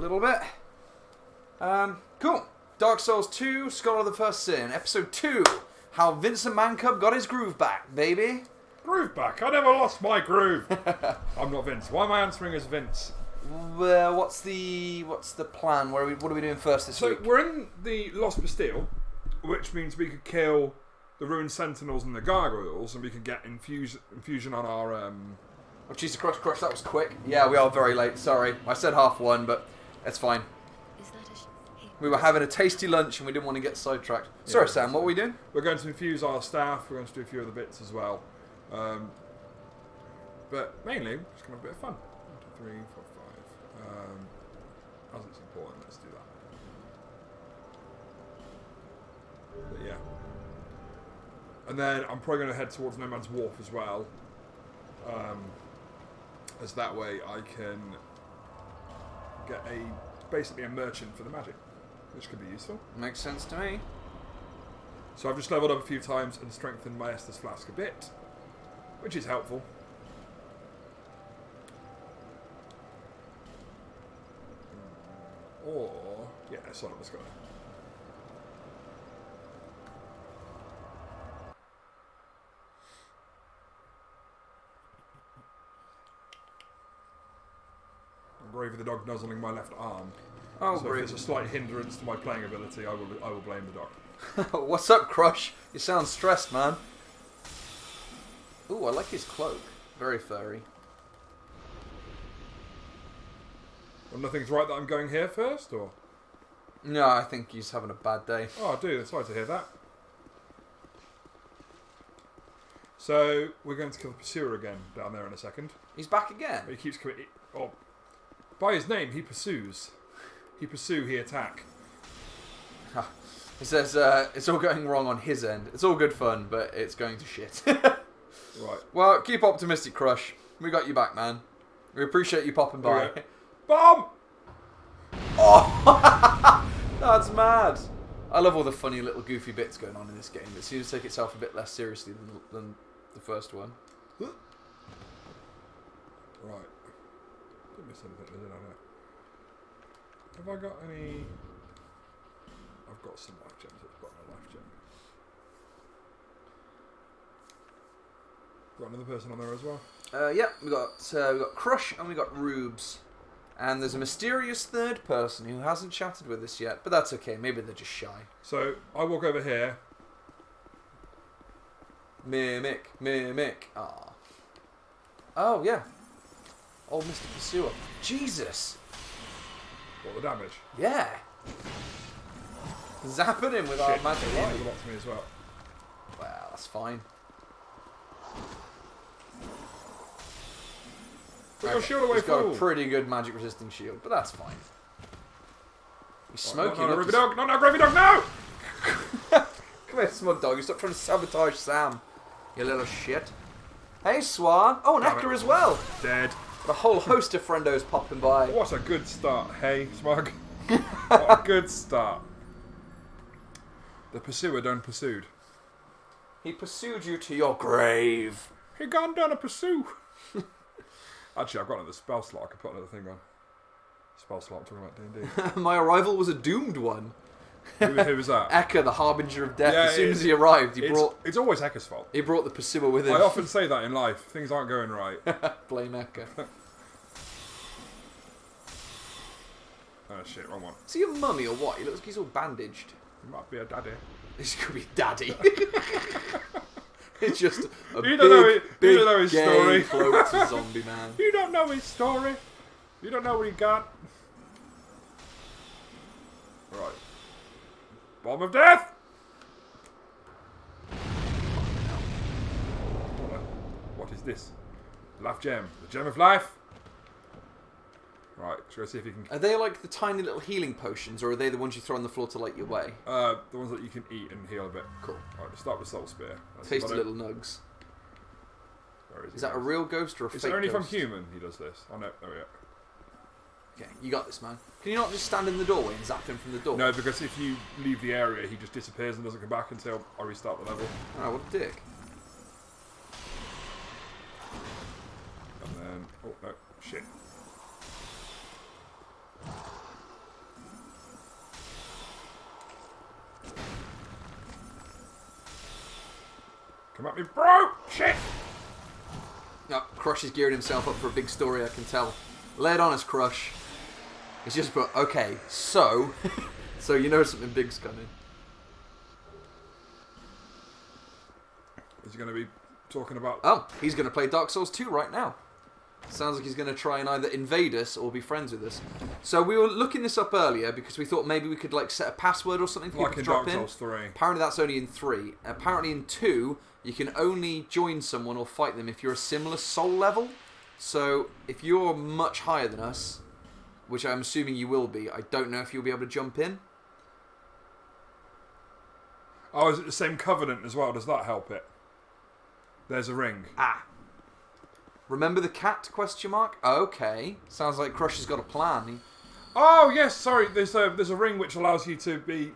little bit. Cool. Dark Souls 2, Scholar of the First Sin, Episode 2. How Vincent Mancub got his groove back, baby. Groove back? I never lost my groove. I'm not Vince. Why am I answering as Vince? What's the plan? What are we doing first this week? So we're in the Lost Bastille, which means we could kill the Ruined Sentinels and the Gargoyles, and we could get infusion on our... Oh, Jesus Christ, that was quick. Yeah, we are very late, sorry. I said 1:30, but it's fine. We were having a tasty lunch and we didn't want to get sidetracked. Sorry, Sam, what are we doing? We're going to infuse our staff, we're going to do a few other bits as well. But mainly, we're just going to have a bit of fun. 1, 2, 3, 4, 5. As it's important, let's do that. But yeah. And then I'm probably going to head towards No Man's Wharf as well. As that way I can get basically a merchant for the magic, which could be useful. Makes sense to me. So I've just leveled up a few times and strengthened my Estus Flask a bit, which is helpful. Or, yeah, son of a scholar. Gravy the dog nuzzling my left arm. Oh, so if there's a slight hindrance to my playing ability, I will blame the dog. What's up, Crush? You sound stressed, man. Ooh, I like his cloak. Very furry. Well, nothing's right that I'm going here first, or? No, I think he's having a bad day. Oh, dude, sorry to hear that. So, we're going to kill the Pursuer again down there in a second. He's back again? He keeps coming... Oh, by his name, he pursues. He pursue, he attack. He says it's all going wrong on his end. It's all good fun, but it's going to shit. Right. Well, keep optimistic, Crush. We got you back, man. We appreciate you popping by. Okay. Bomb! Oh! That's mad. I love all the funny little goofy bits going on in this game. It seems to take itself a bit less seriously than the first one. Right. Didn't miss anything, did I know? Have I got any... I've got some life gems. I've got a life gem. Got another person on there as well? Yeah, we got Crush and we got Rubes. And there's a mysterious third person who hasn't chatted with us yet, but that's okay. Maybe they're just shy. So, I walk over here. Mimic. Ah. Oh, yeah. Old Mr. Pursuer. Jesus. What, the damage? Yeah. Zapping him with our magic It light. does a lot to me as well. Well, that's fine. Put your shield away, He's got fool. a pretty good magic resisting shield, but that's fine. He's smoking. No, Gravy Dog! No, Gravy Dog, no! Come here, Smug Dog. You stop trying to sabotage Sam. You little shit. Hey, Swan. Oh, and Ekka as well. Dead. Got a whole host of friendos popping by. What a good start, hey, Smug. What a good start. The pursuer done pursued. He pursued you to your grave. He gone done a pursue. Actually, I've got another spell slot. I could put another thing on. Spell slot, I'm talking about D&D. My arrival was a doomed one. Who was that? Ekka, the harbinger of death. Yeah, as soon as he arrived, It's always Ekka's fault. he brought the pursuer with him. I often say that in life. Things aren't going right. Blame Ekka. Oh shit, wrong one. Is he a mummy or what? He looks like he's all bandaged. He might be a daddy. This could be Daddy. It's just a You don't big know his gay story. cloaked zombie man. You don't know his story. You don't know what he got. Right. Bomb of death! What is this? Life gem. The gem of life. Right, shall I see if you can... Are they like the tiny little healing potions, or are they the ones you throw on the floor to light your way? The ones that you can eat and heal a bit. Cool. Alright, let's start with Soul Spear. Tasty little nugs. Where is Is that a real ghost or a fake It's only ghost? from human he does this. Oh no, there we go. Okay, you got this, man. Can you not just stand in the doorway and zap him from the door? No, because if you leave the area, he just disappears and doesn't come back until I restart the level. Oh, what a dick. And then... Oh, no. Shit. Come at me, bro! Shit! Oh, Crush is gearing himself up for a big story, I can tell. Lay it on us, Crush. It's just put, okay, so... so you know something big's coming. Is he going to be talking about... Oh, he's going to play Dark Souls 2 right now. Sounds like he's going to try and either invade us or be friends with us. So we were looking this up earlier because we thought maybe we could like set a password or something for people to drop in. Like in Dark Souls 3. Apparently that's only in 3. Apparently in 2, you can only join someone or fight them if you're a similar soul level. So if you're much higher than us, which I'm assuming you will be, I don't know if you'll be able to jump in. Oh, is it the same covenant as well? Does that help it? There's a ring. Ah. Remember the cat, question mark? Okay. Sounds like Crush has got a plan. Oh, yes, sorry. There's a ring which allows you to be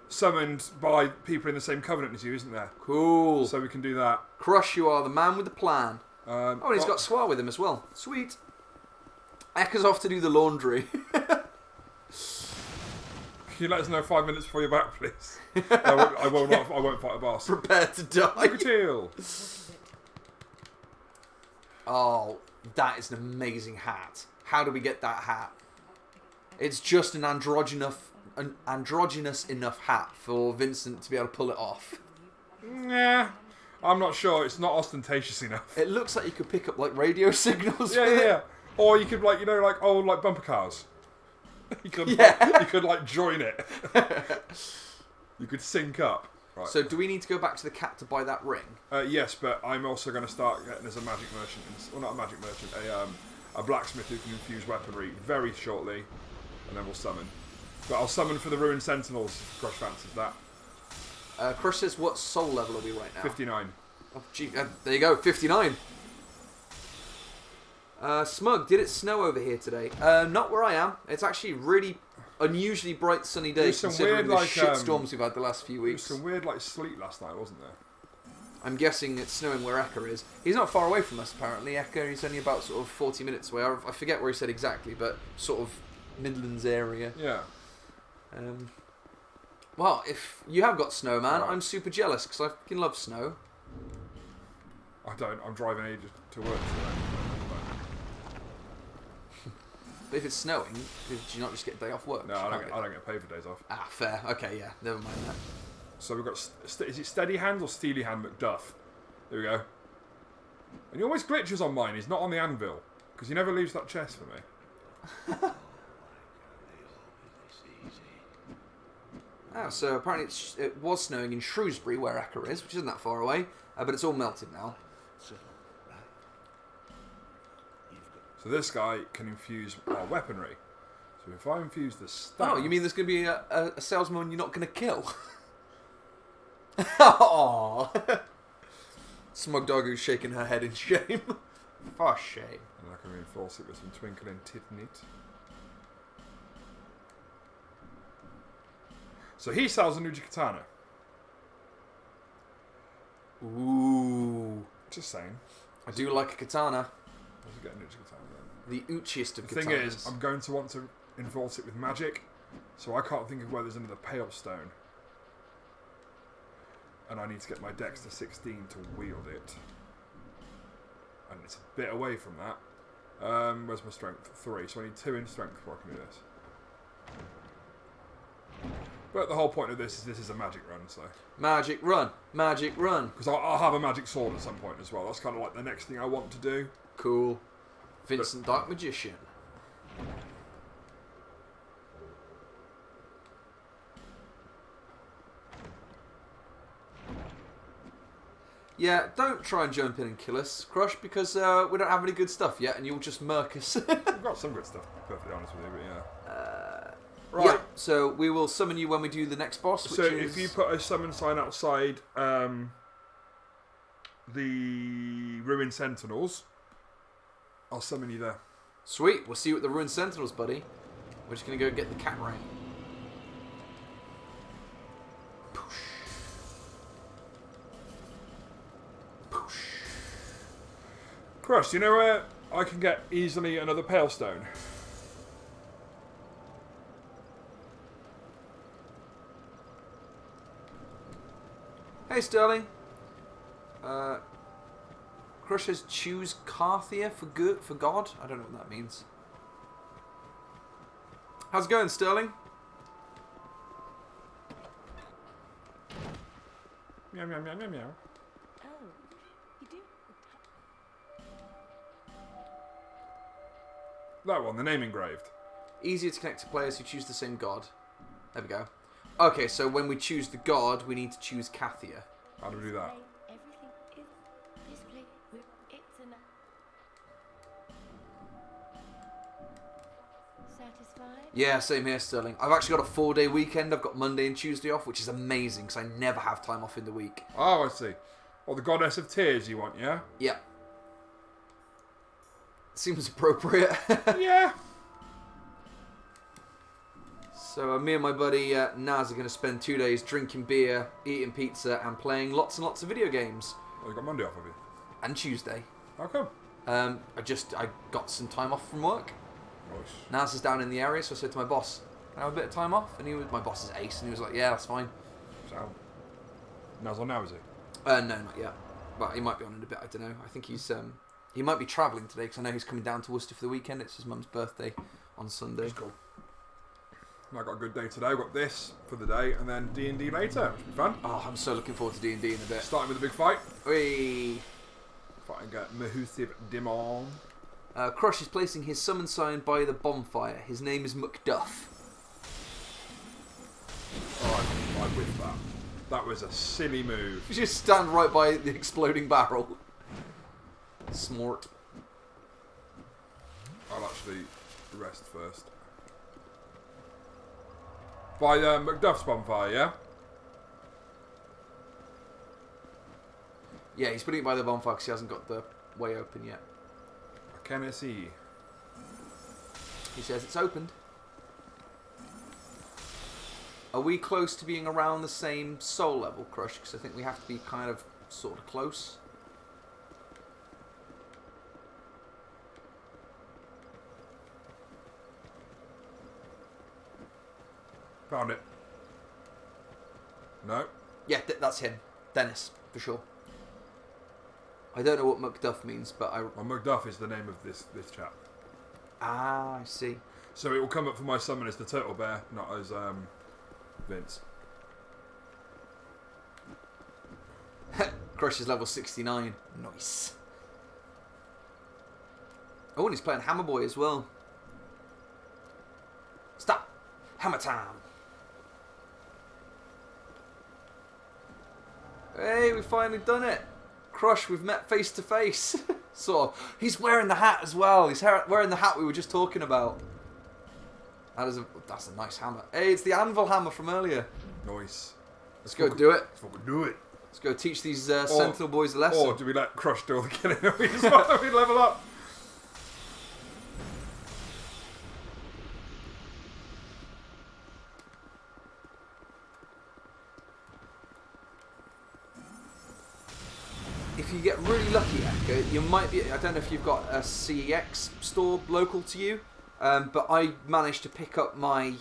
summoned by people in the same covenant as you, isn't there? Cool. So we can do that. Crush, you are the man with the plan. Oh, and he's got Swar with him as well. Sweet. Ekka's off to do the laundry. Can you let us know 5 minutes before you're back, please? I won't fight a boss. Prepare to die. Teal. Oh, that is an amazing hat. How do we get that hat? It's just an androgynous enough hat for Vincent to be able to pull it off. Nah, I'm not sure. It's not ostentatious enough. It looks like you could pick up like radio signals. Yeah. Or you could like old like bumper cars. You could like join it. You could sync up. Right. So do we need to go back to the cat to buy that ring? Yes, but I'm also going to start getting as a magic merchant. Well, not a magic merchant. A blacksmith who can infuse weaponry very shortly, and then we'll summon. But I'll summon for the Ruined Sentinels if Crush fancies that. Crush says, what soul level are we right now? 59. Oh, gee, there you go, 59. Smug, did it snow over here today? Not where I am. It's actually really unusually bright sunny day considering the shit storms we've had the last few weeks. There was some weird like sleet last night, wasn't there? I'm guessing it's snowing where Ekka is. He's not far away from us apparently. Ekka, he's only about sort of 40 minutes away. I forget where he said exactly, but sort of Midlands area. Yeah. Well, if you have got snow, man, right. I'm super jealous because I fucking love snow. I don't. I'm driving ages to work today. But if it's snowing, do you not just get a day off work? No, I don't get paid for days off. Ah, fair. Okay, yeah. Never mind that. So we've got, is it Steady Hand or Steely Hand McDuff? There we go. And he always glitches on mine. He's not on the anvil. Because he never leaves that chest for me. So apparently it was snowing in Shrewsbury, where Ekka is, which isn't that far away. But it's all melted now. So this guy can infuse our weaponry. So if I infuse the staff... Oh, you mean there's going to be a salesman you're not going to kill? Aww. Smug Doggo's shaking her head in shame. For shame. And I can reinforce it with some twinkling titnit. So he sells a Nuji Katana. Ooh. Just saying. I do like a katana. Let's get a Nuji Katana then. The uchiest of The katanas. thing is, I'm going to want to enforce it with magic, so I can't think of where there's another Pale Stone. And I need to get my Dex to 16 to wield it. And it's a bit away from that. Where's my Strength? 3, so I need 2 in Strength before I can do this. But the whole point of this is a magic run, so... Magic run! Magic run! Because I'll have a magic sword at some point as well. That's kind of like the next thing I want to do. Cool. Vincent Dark Magician. Yeah, don't try and jump in and kill us, Crush, because we don't have any good stuff yet, and you'll just murk us. We've got some good stuff, to be perfectly honest with you, but yeah. Right. Yeah, so we will summon you when we do the next boss, which so is... if you put a summon sign outside the Ruined Sentinels, I'll summon you there. Sweet, we'll see you at the Ruined Sentinels, buddy. We're just going to go get the cat ring. Poosh. Poosh. Crush, do you know where I can get easily another Pale Stone? Hey, Sterling. Crush says choose Carthia for good for God. I don't know what that means. How's it going, Sterling? Meow meow meow meow meow. Oh, you do? That one, the name engraved. Easier to connect to players who choose the same God. There we go. Okay, so when we choose the God, we need to choose Cathia. How do we do that? Everything is displayed with it's enough. Satisfied? Yeah, same here, Sterling. I've actually got a 4-day weekend. I've got Monday and Tuesday off, which is amazing because I never have time off in the week. Oh, I see. Or the Goddess of Tears you want, yeah? Yeah. Seems appropriate. Yeah. So me and my buddy Naz are going to spend 2 days drinking beer, eating pizza, and playing lots and lots of video games. Oh, you got Monday off of you? And Tuesday. How come? I got some time off from work. Nice. Naz is down in the area, so I said to my boss, "Can I have a bit of time off?" And my boss is ace, and he was like, "Yeah, that's fine." Sound. Now's on now, is he? No, not yet. But he might be on in a bit. I don't know. I think he might be travelling today because I know he's coming down to Worcester for the weekend. It's his mum's birthday on Sunday. That's cool. I got a good day today. I got this for the day, and then D&D later, which will be fun. Oh, I'm so looking forward to D&D in a bit. Starting with a big fight. Whee! Fighting Mahusiv Dimon. Crush is placing his summon sign by the bonfire. His name is Macduff. Oh, I whiffed that. That was a silly move. You just stand right by the exploding barrel. Smart. I'll actually rest first. By Macduff's bonfire, yeah? Yeah, he's putting it by the bonfire because he hasn't got the way open yet. I can see. He says it's opened. Are we close to being around the same soul level, Crush? Because I think we have to be kind of sort of close. Found it. No. Yeah, that's him. Dennis, for sure. I don't know what Macduff means, but Well, Macduff is the name of this chap. Ah, I see. So it will come up for my summon as the Turtle Bear, not as Vince. Crush is level 69. Nice. Oh, and he's playing Hammer Boy as well. Stop! Hammer time! Hey, we've finally done it! Crush, we've met face to face. Sort of. He's wearing the hat as well. He's wearing the hat we were just talking about. That's a nice hammer. Hey, it's the anvil hammer from earlier. Nice. Let's go do it. Let's fucking do it. Let's go teach these Sentinel boys a lesson. Or do we let Crush do all the killing and we just we level up? If you get really lucky, Ekka, you might be... I don't know if you've got a CEX store local to you, but I managed to pick up my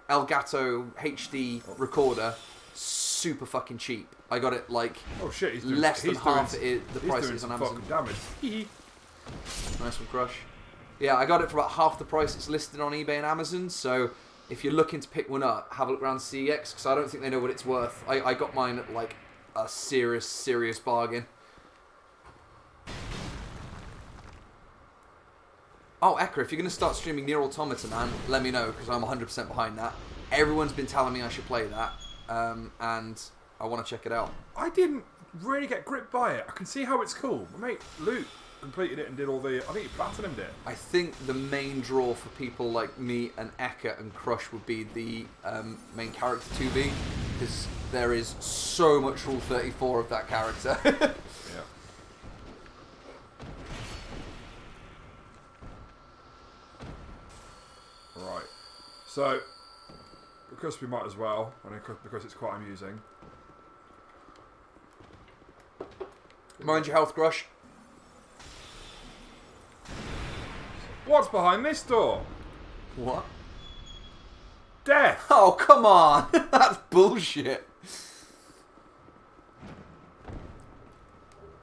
Elgato HD recorder super fucking cheap. I got it like oh shit, he's doing, less than he's half doing, the price it is on Amazon. Fucking damage. Nice one, Crush. Yeah, I got it for about half the price it's listed on eBay and Amazon, so if you're looking to pick one up, have a look around CEX, because I don't think they know what it's worth. I got mine at like a serious bargain. Oh, Ekka, if you're going to start streaming Nier Automata, man, let me know, because I'm 100% behind that. Everyone's been telling me I should play that, and I want to check it out. I didn't really get gripped by it. I can see how it's cool. My mate Luke completed it and did all the... I think he platinumed it. I think the main draw for people like me and Ekka and Crush would be the main character 2B, because there is so much Rule 34 of that character. Yeah. Right. So, because we might as well, and because it's quite amusing. Mind your health, Crush. What's behind this door? What? Death! Oh, come on! That's bullshit.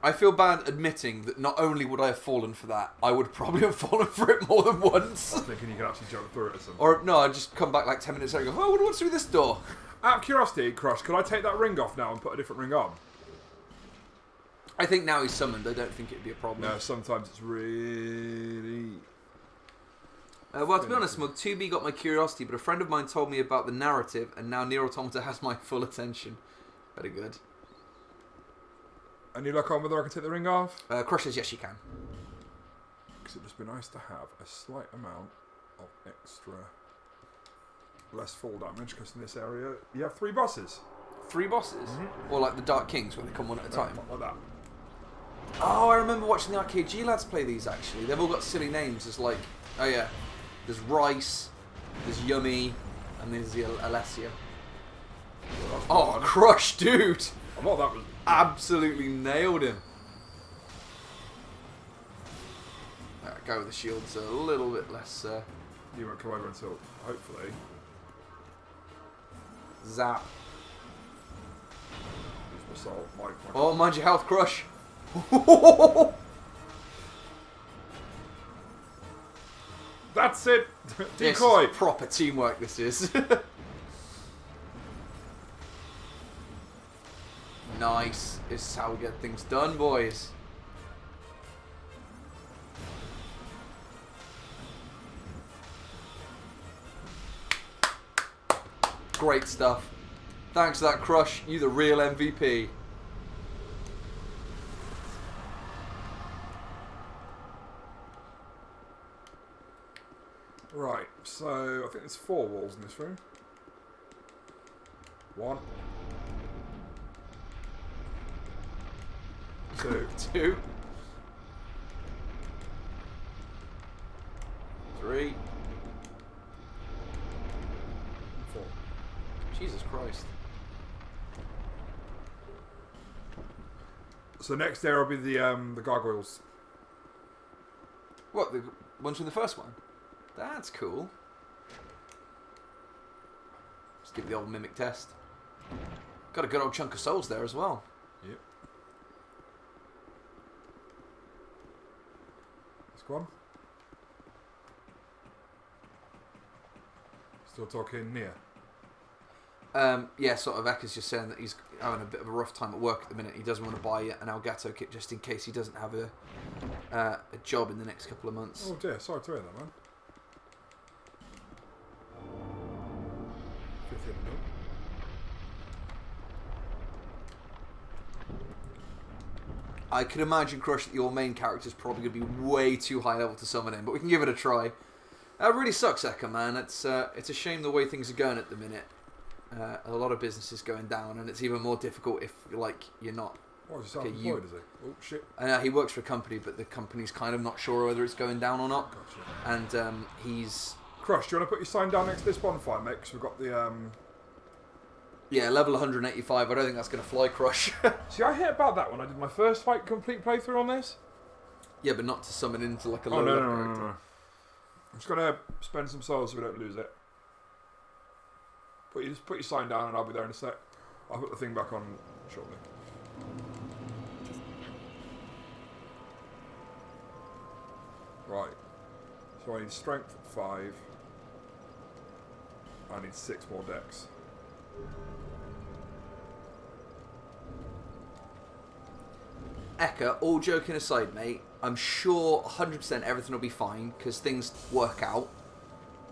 I feel bad admitting that not only would I have fallen for that, I would probably have fallen for it more than once. I'm thinking you could actually jump through it or something. Or, no, I'd just come back like 10 minutes later and go, oh, I wonder what's through this door. Out of curiosity, Crush, could I take that ring off now and put a different ring on? I think now he's summoned, I don't think it'd be a problem. No, sometimes it's really... Well, to be honest, Smug, 2B got my curiosity, but a friend of mine told me about the narrative, and now Nier Automata has my full attention. Very good. Any luck on whether I can take the ring off? Crush says yes, you can. Because it'd just be nice to have a slight amount of extra... less fall damage, because in this area you have 3 bosses. 3 bosses? Or like the Dark Kings, where they come one at a time? Not like that. Oh, I remember watching the RKG lads play these, actually. They've all got silly names. There's like... Oh, yeah. There's Rice, there's Yummy, and there's the Alessia. Oh, Crush, dude! I thought that was... Absolutely nailed him. Guy with the shield's a little bit less... You won't come over until, hopefully... Zap. Use my soul. My Oh, mind your health, Crush. That's it! This Decoy! is proper teamwork, this is. Nice. This is how we get things done, boys. Great stuff. Thanks for that, Crush. You the real MVP. Right, so I think there's 4 walls in this room. 1. 2. 2. 3. 4. Jesus Christ. So next there will be the gargoyles. What, the ones from the first one? That's cool. Just give the old mimic test. Got a good old chunk of souls there as well. Yep. Let's go on. Still talking near. Yeah, sort of. Ekka's just saying that he's having a bit of a rough time at work at the minute. He doesn't want to buy an Elgato kit just in case he doesn't have a job in the next couple of months. Oh dear, sorry to hear that, man. 15 minutes. I can imagine, Crush, that your main character is probably going to be way too high level to summon him, but we can give it a try. It really sucks, Ekka, man. It's a shame the way things are going at the minute. A lot of businesses going down, and it's even more difficult if you're not. What, is he self-employed, is he? Oh, shit. He works for a company, but the company's kind of not sure whether it's going down or not. Gotcha. And he's... Crush, do you want to put your sign down next to this bonfire, mate? Because we've got the... Yeah, level 185. I don't think that's going to fly, Crush. See, I hit about that when I did my first complete playthrough on this. Yeah, but not to summon into like a Oh, low no, level no, no, character. no, no. I'm just going to spend some souls so we don't lose it. Just put your sign down and I'll be there in a sec. I'll put the thing back on shortly. Right. So I need strength 5. I need 6 more decks. Ekka, all joking aside, mate, I'm sure 100% everything will be fine because things work out.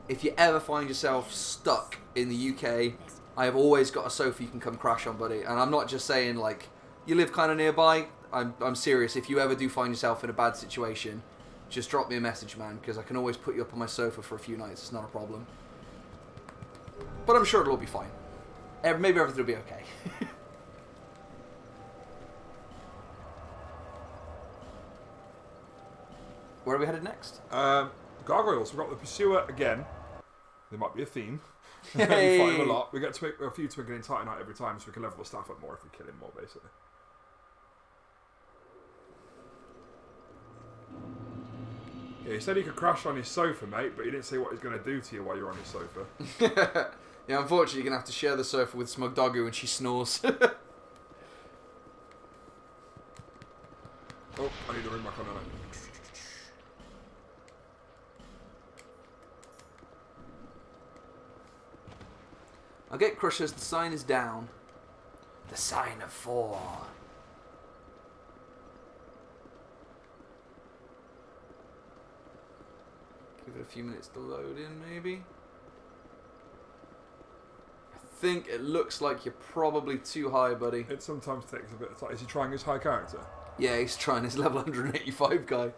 If you ever find yourself stuck in the UK, I have always got a sofa you can come crash on, buddy. And I'm not just saying, like, you live kind of nearby. I'm serious. If you ever do find yourself in a bad situation, just drop me a message, man, because I can always put you up on my sofa for a few nights. It's not a problem. But I'm sure it'll all be fine. Maybe everything will be okay. Where are we headed next? Gargoyles. We've got the Pursuer again. There might be a theme. Hey. We fight him a lot. We get a few Twinkling Titanite every time, so we can level the staff up more if we kill him more, basically. Yeah, he said he could crash on his sofa, mate, but he didn't say what he's going to do to you while you're on his sofa. Yeah, unfortunately, you're going to have to share the sofa with Smug Doggo when she snores. Oh, I need to ring back on it. I'll get Crushers. The sign is down. The sign of 4. Give it a few minutes to load in, maybe. I think it looks like you're probably too high, buddy. It sometimes takes a bit of time. Is he trying his high character? Yeah, he's trying his level 185 guy.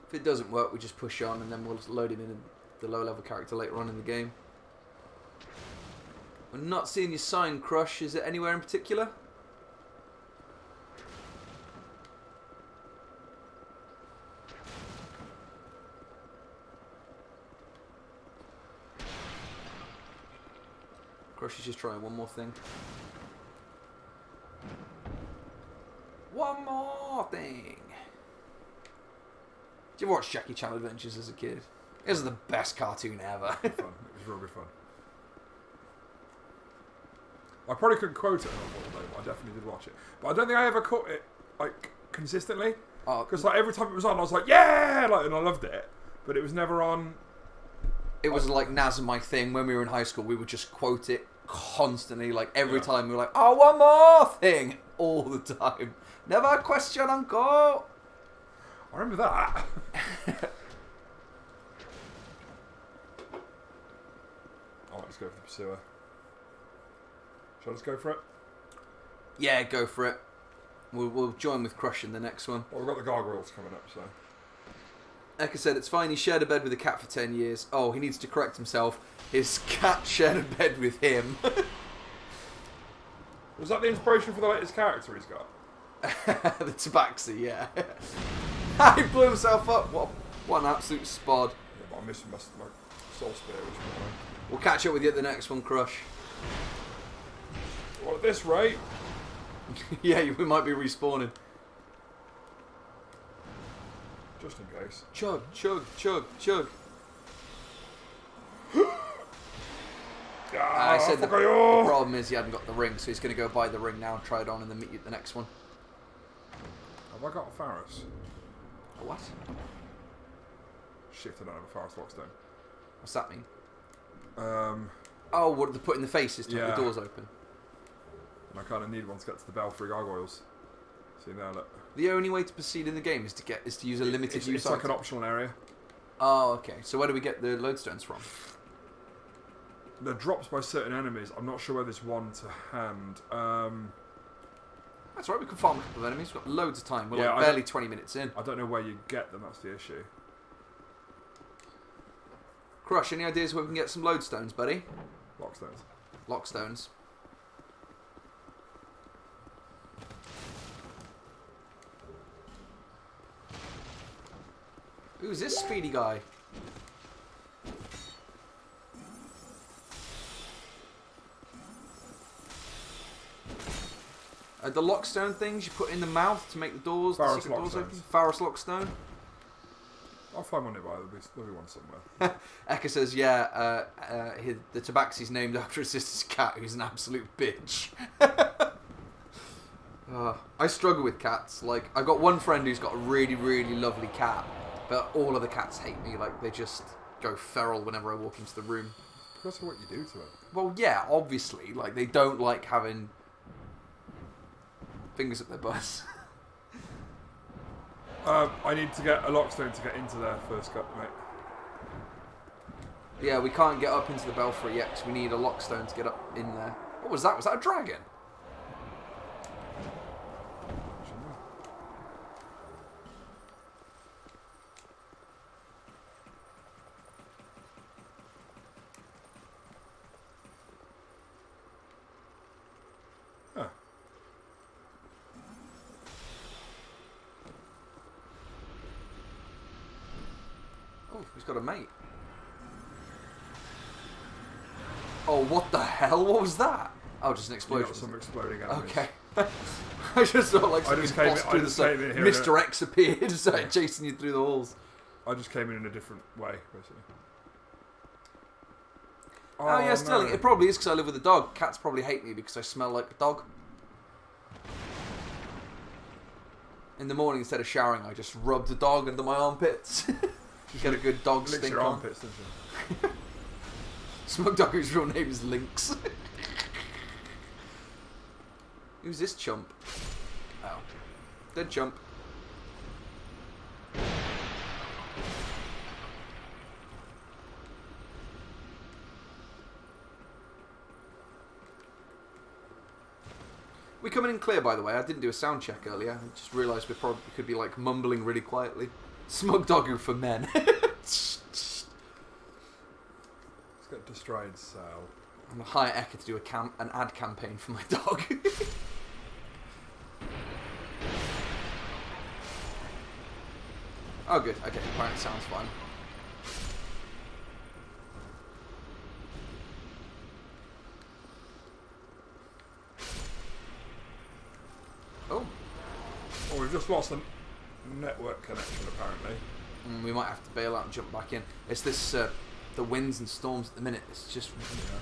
If it doesn't work, we just push on and then we'll load him in the low level character later on in the game. We're not seeing your sign, Crush. Is it anywhere in particular? Crush is just trying one more thing. One more thing. Did you ever watch Jackie Chan Adventures as a kid? It was the best cartoon ever. Fun. It was real good fun. I probably couldn't quote it all day, but I definitely did watch it. But I don't think I ever caught it like consistently. Because like every time it was on, I was like, yeah, like, and I loved it. But it was never on. It was like Naz and my thing. When we were in high school, we would just quote it constantly. Like every time we were like, oh, one more thing. All the time. Never a question, uncle. I remember that. I might just go for the pursuer. Shall I just go for it? Yeah, go for it. We'll join with Crush in the next one. Well, we've got the gargoyles coming up, so. Eka said, it's fine, he shared a bed with a cat for 10 years. Oh, he needs to correct himself. His cat shared a bed with him. Was that the inspiration for the latest character he's got? The Tabaxi, yeah. He blew himself up. What an absolute spod. Yeah, but I'm missing my soul spear, which is annoying. We'll catch up with you at the next one, Crush. Well, at this rate... Yeah, we might be respawning. Just in case. Chug, chug, chug, chug. I said the problem is he hadn't got the ring, so he's going to go buy the ring now and try it on and then meet you at the next one. Have I got a Pharos? A what? Shit, I don't have a Pharos Lockstone. What's that mean? Oh, what they put in the faces to make the doors open. And I kind of need one to get to the Belfry Gargoyles. See now, look. The only way to proceed in the game is to use a limited use It's like an optional area. Oh, okay. So where do we get the lodestones from? They're drops by certain enemies. I'm not sure where there's one to hand. That's right, we can farm a couple of enemies. We've got loads of time. We're Yeah, like barely 20 minutes in. I don't know where you get them, that's the issue. Crush, any ideas where we can get some lodestones, buddy? Lockstones. Lockstones. Who's this speedy guy? The lockstone things you put in the mouth to make the doors, the secret doors open. Pharos lockstone. I'll find one nearby. There'll be one somewhere. Eka says, yeah, the Tabaxi's named after his sister's cat, who's an absolute bitch. I struggle with cats. Like, I've got one friend who's got a really, really lovely cat, but all of the cats hate me. Like, they just go feral whenever I walk into the room. Because of what you do to them. Well, yeah, obviously. Like, they don't like having fingers up their butts. I need to get a lockstone to get into there first, mate. Yeah, we can't get up into the belfry yet because we need a lockstone to get up in there. What was that? Was that a dragon? Huh. Oh, he's got a mate. Oh, what the hell? What was that? Oh, just an explosion. You got some exploding enemies. Okay. I just thought like something bossed through the side. Mr. X appeared, started chasing you through the halls. I just came in a different way, basically. Oh yeah, Sterling. No. It probably is because I live with a dog. Cats probably hate me because I smell like a dog. In the morning, instead of showering, I just rub the dog under my armpits. You get a good dog Licks stink your on. armpits, doesn't it? Smug dog whose real name is Lynx. Who's this chump? Oh. Dead chump. We coming in clear, by the way. I didn't do a sound check earlier. I just realised we probably could be like mumbling really quietly. Smug doggo for men. Let's get destroyed, Sal. I'm gonna hire Eka to do an ad campaign for my dog. Oh, good. Okay, apparently sounds fine. Oh. Oh, we've just lost a network connection, apparently. We might have to bail out and jump back in. It's this, the winds and storms at the minute. It's just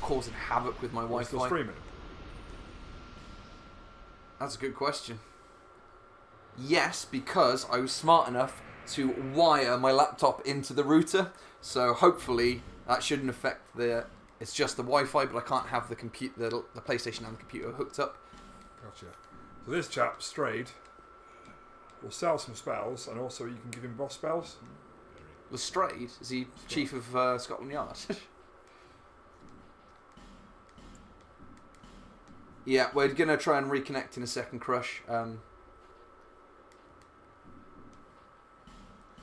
causing havoc with my Are we still Wi-Fi. streaming? That's a good question. Yes, because I was smart enough to wire my laptop into the router. So hopefully that shouldn't affect the... It's just the Wi-Fi, but I can't have the the PlayStation and the computer hooked up. Gotcha. So this chap, Strayed, will sell some spells, and also you can give him boss spells. Lestrade? Is he chief of Scotland Yard? Yeah, we're going to try and reconnect in a second, Crush.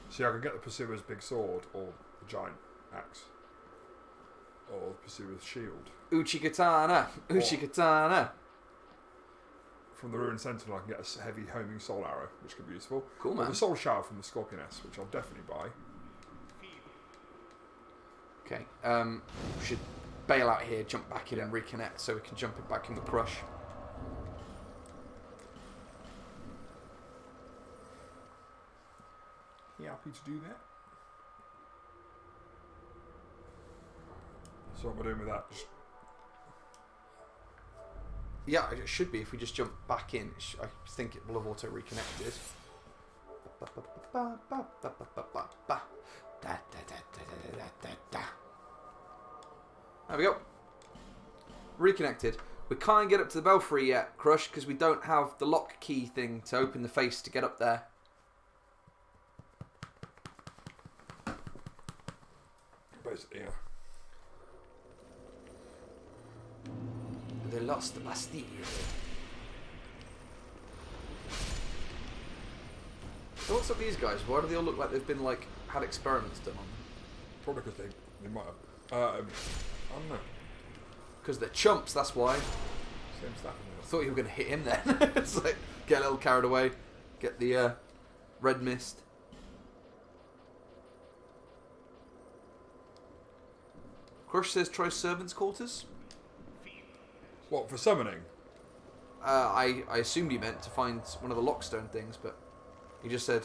See, I can get the Pursuer's big sword, or the giant axe, or the Pursuer's shield. Uchikatana! Uchikatana! From the Ruined Sentinel, I can get a heavy homing soul arrow, which could be useful. Cool, Or man. the soul shower from the Scorpioness, which I'll definitely buy. Okay, we should bail out here, jump back in and reconnect so we can jump it back in the Crush. You happy to do that? So what am I doing with that? Just Yeah, it should be if we just jump back in. I think it will have auto reconnected. There we go. Reconnected. We can't get up to the belfry yet, Crush, because we don't have the lock key thing to open the face to get up there. basically, yeah. They lost the Bastille. So what's up with these guys? Why do they all look like they've been like had experiments done on them? Probably because they might have. I don't know. Because they're chumps, that's why. Same stuff. I thought you were going to hit him then. It's like, get a little carried away. Get the red mist. Crush says try servants' quarters. What, for summoning? I assumed he meant to find one of the lockstone things, but he just said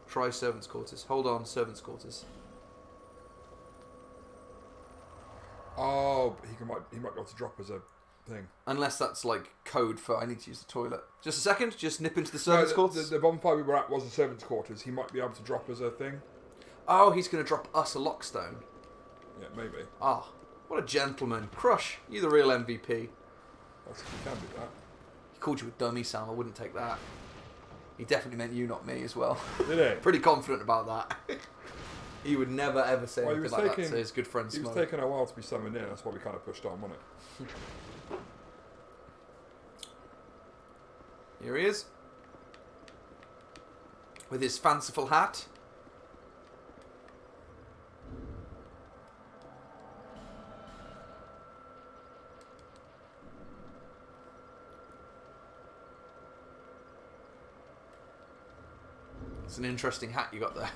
try servants' quarters. Hold on, servants' quarters. Oh, he might be able to drop as a thing. Unless that's like code for I need to use the toilet. Just a second, just nip into the servants' quarters. The bonfire we were at was the servants' quarters. He might be able to drop as a thing. Oh, he's going to drop us a lockstone. Yeah, maybe. Ah, what a gentleman. Crush, you the real MVP. That's if you can do that. He called you a dummy, Sam. I wouldn't take that. He definitely meant you, not me, as well. Did he? Pretty confident about that. He would never, ever say Well, anything like that to his good friend He was Smug. taking a while to be summoned in. That's why we kind of pushed on, wasn't it? Here he is. With his fanciful hat. It's an interesting hat you got there.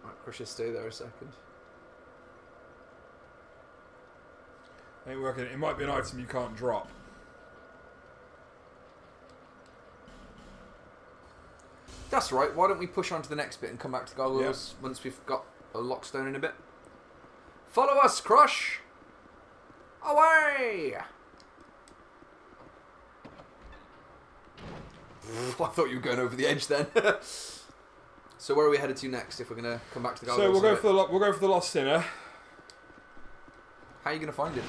Right, Crusher, stay there a second. Ain't working. It might be an item you can't drop. That's right. Why don't we push on to the next bit and come back to the gargoyles once we've got a lockstone in a bit? Follow us, Crush! Away! I thought you were going over the edge then. So where are we headed to next? If we're gonna come back to the So gargoyles? we'll go for the Lost Sinner. How are you gonna find it?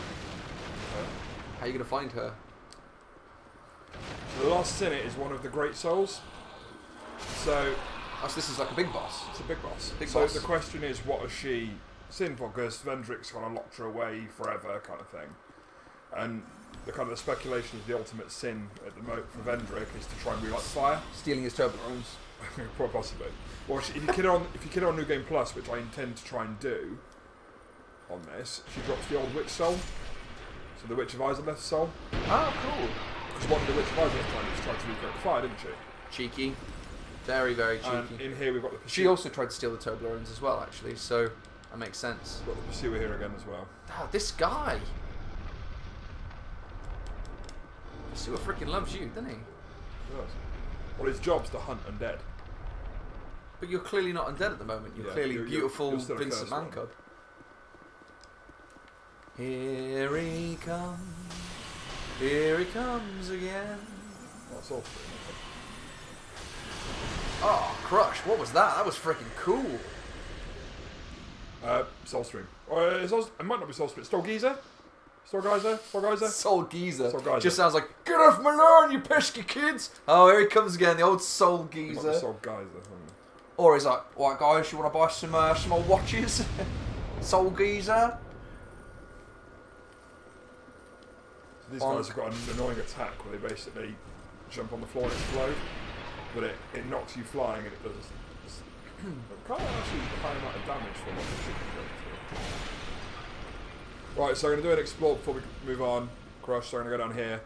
How are you gonna find her? The Lost Sinner is one of the Great Souls. So Oh, so this is like a big boss. it's a big boss. Big so boss. the question is, what has she sinned for? Because Vendrick's kind of locked her away forever, kind of thing. And the kind of the speculation is the ultimate sin at the moment for Vendrick is to try and relight fire. Stealing his Toblerones. Quite possibly. Well, if you kid on New Game Plus, which I intend to try and do on this, she drops the old Witch Soul. So the Witch of Izalith's soul. Oh, cool. Because one of the Witch of Izalith's time was trying to recreate fire, didn't she? Cheeky. Very, very cheeky. And in here we've got the Pursuer. She also tried to steal the Toblerones as well, actually, so that makes sense. We've got the Pursuer here again as well. Oh, this guy. Pursuer freaking loves you, doesn't he? Yes. Well, his job's to hunt undead. But you're clearly not undead at the moment. You're Yeah, clearly you're beautiful still a Vincent cursed one. Mancub. Here he comes. Here he comes again. Oh, it's all free. Oh, Crush. What was that? That was freaking cool. Soulstream. It might not be Soulstream. Storgeyser? Storgeyser? Storgeyser? Soul Geezer. Soul Geyser. Just sounds like, get off my lawn, you pesky kids. Oh, here he comes again, the old Soul It might be Geezer. Soulgeyser. Or he's like, right guys, you want to buy some old watches? Soul Geezer. So these guys have got an annoying attack where they basically jump on the floor and explode, but it knocks you flying and it does can't actually a high amount of damage for what they should be able to. Right, so I'm going to do an explore before we move on. Crush, so I'm going to go down here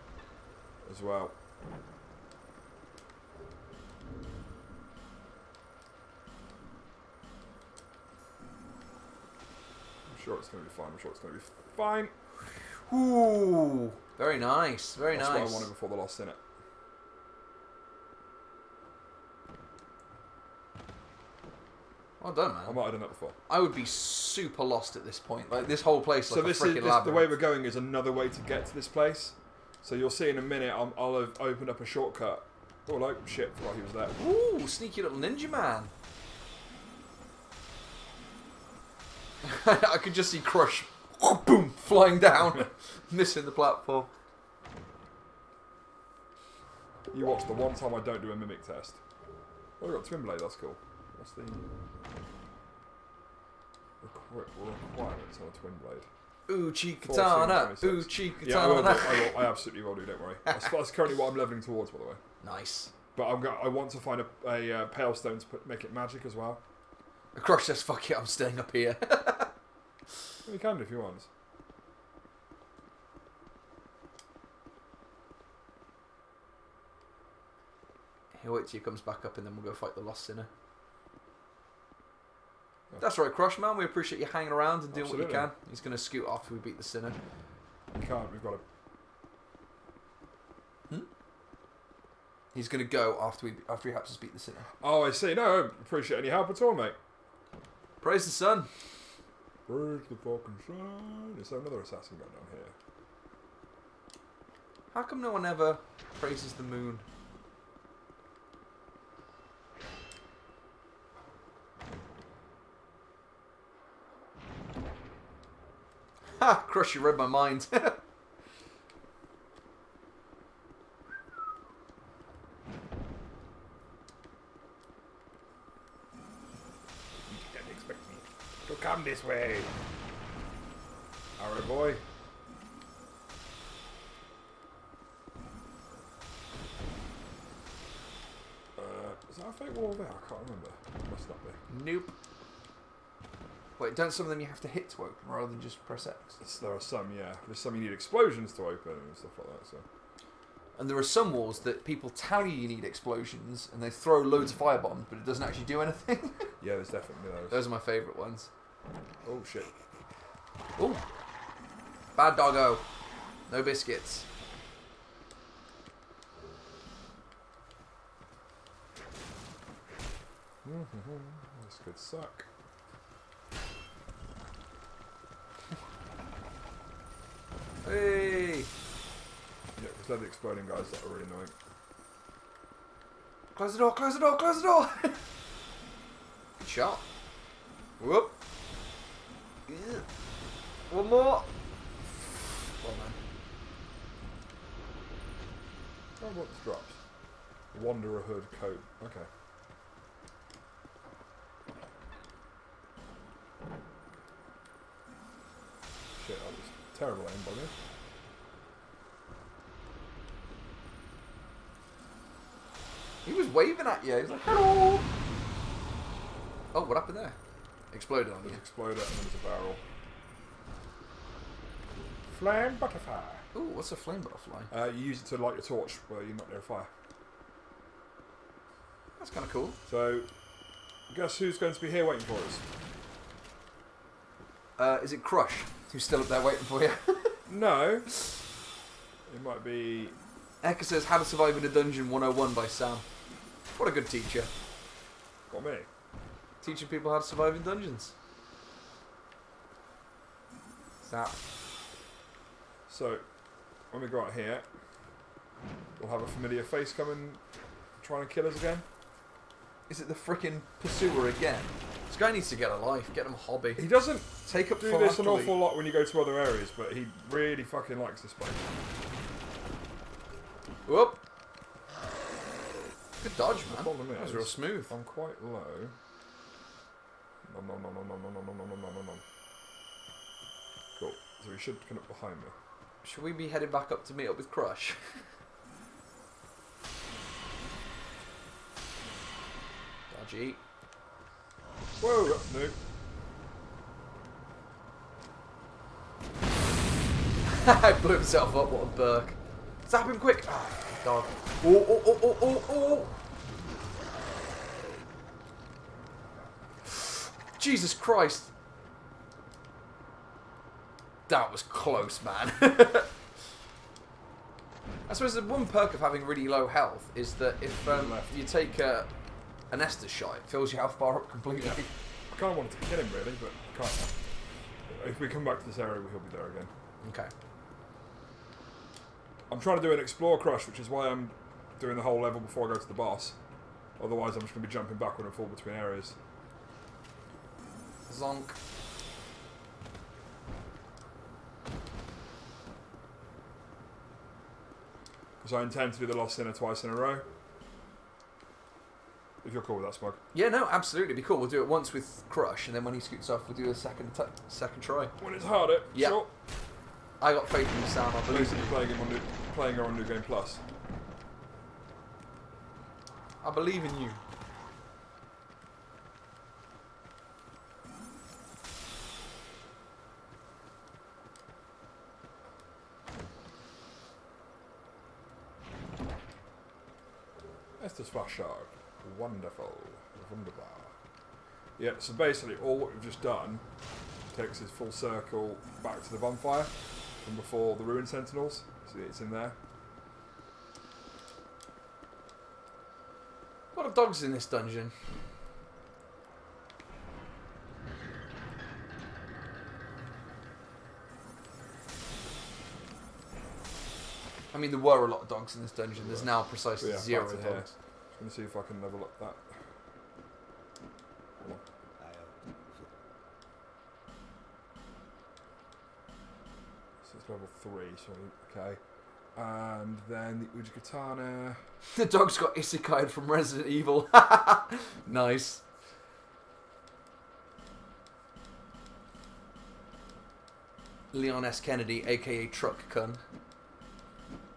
as well. I'm sure it's going to be fine. I'm sure it's going to be fine. Ooh, very nice, very That's nice. what I wanted before the Lost in it. Well done, I man. might have done that before. I would be super lost at this point. Like this whole place, So like this a is freaking the labyrinth. way we're going is another way to get to this place. So you'll see in a minute I'll have opened up a shortcut. Oh, like shit! While he was there. Ooh, sneaky little ninja man. I could just see Crush, boom, flying down, missing the platform. You watch the one time I don't do a mimic test. Oh, we got Twin Blade. That's cool. What's the requirements on a Twin Blade? Ooh, Chikatana. 14, Ooh, 26. Chikatana. Yeah, I absolutely will do. Don't worry. That's currently what I'm leveling towards, by the way. Nice. But I want to find a pale stone to make it magic as well. Crush says, fuck it, I'm staying up here. You can do if you want. He'll wait till he comes back up and then we'll go fight the Lost Sinner. Yeah. That's right, Crush, man. We appreciate you hanging around and doing what you can. He's going to scoot off if we beat the Sinner. We can't. We've got to. He's going to go after he helps us beat the Sinner. Oh, I see. No, I don't appreciate any help at all, mate. Praise the sun. Praise the fucking sun. Is there another assassin going down here? How come no one ever praises the moon? Ha! Crush, you read my mind. You didn't expect me to come this way. Alright, boy. Is that a fake wall there? I can't remember. Must not be. Nope. Wait, don't some of them you have to hit to open rather than just press X? There are some, yeah. There's some you need explosions to open and stuff like that. So. And there are some walls that people tell you need explosions and they throw loads of fire bombs, but it doesn't actually do anything. Yeah, there's definitely those. Those are my favourite ones. Oh shit. Ooh. Bad doggo. No biscuits. This could suck. Hey! Yeah, because they're the exploding guys that are really annoying. Close the door, close the door, close the door! Good shot. Whoop. Yeah. One more. Well, man. Oh, what's dropped? Wanderer hood coat. Okay. Shit, that was terrible aim by me. He was waving at you. He was like, hello. Oh, what happened there? Exploded on you. It exploded and there was a barrel. Flame butterfly. Ooh, what's a flame butterfly? You use it to light your torch where you're not near a fire. That's kind of cool. So, guess who's going to be here waiting for us? Is it Crush? Who's still up there waiting for you? No. It might be... Eka says, How to Survive in a Dungeon 101 by Sam. What a good teacher. What, me? Teaching people how to survive in dungeons. Zap. So, when we go out here, we'll have a familiar face coming, trying to kill us again. Is it the frickin' pursuer again? This guy needs to get a life, get him a hobby. He doesn't Take up do for this an athlete. awful lot when you go to other areas, but he really fucking likes this place. Whoop. Good dodge, The man. problem That was is, real smooth. I'm quite low. Nom nom nom nom nom nom nom nom nom nom nom nom. Cool. So he should come up behind me. Should we be heading back up to meet up with Crush? Dodgy. Whoa, that's new. Blew himself up, what a Burke. Zap him quick! Ah, dog. Oh, oh, oh, oh, oh, oh! Jesus Christ! That was close, man. I suppose the one perk of having really low health is that if you take an Estus shot, it fills your health bar up completely. Yeah. I kind of wanted to kill him really, but can't. If we come back to this area, he'll be there again. Okay. I'm trying to do an explore crush, which is why I'm doing the whole level before I go to the boss. Otherwise, I'm just going to be jumping backward and forward between areas. Zonk. Because I intend to do the Lost Sinner twice in a row. If you're cool with that, Smug. Yeah, no, absolutely. It'd be cool. We'll do it once with Crush, and then when he scoots off, we'll do a second try. When it's harder, Yeah. sure. I got faith in you, Sam. I At believe least in if you. you're playing her on New Game Plus. I believe in you. Estes Fashard. Wonderful. Wunderbar. Yeah, so basically all what we've just done takes us full circle back to the bonfire from before the Ruined Sentinels. See, it's in there. A lot of dogs in this dungeon. I mean, there were a lot of dogs in this dungeon. There's now precisely Yeah, zero back to dogs. here. Just going to see if I can level up that. Hold on. So it's level 3, so okay. And then the Ujigatana. The dog's got isekai'd from Resident Evil. Nice. Leon S. Kennedy, aka Truck Kun.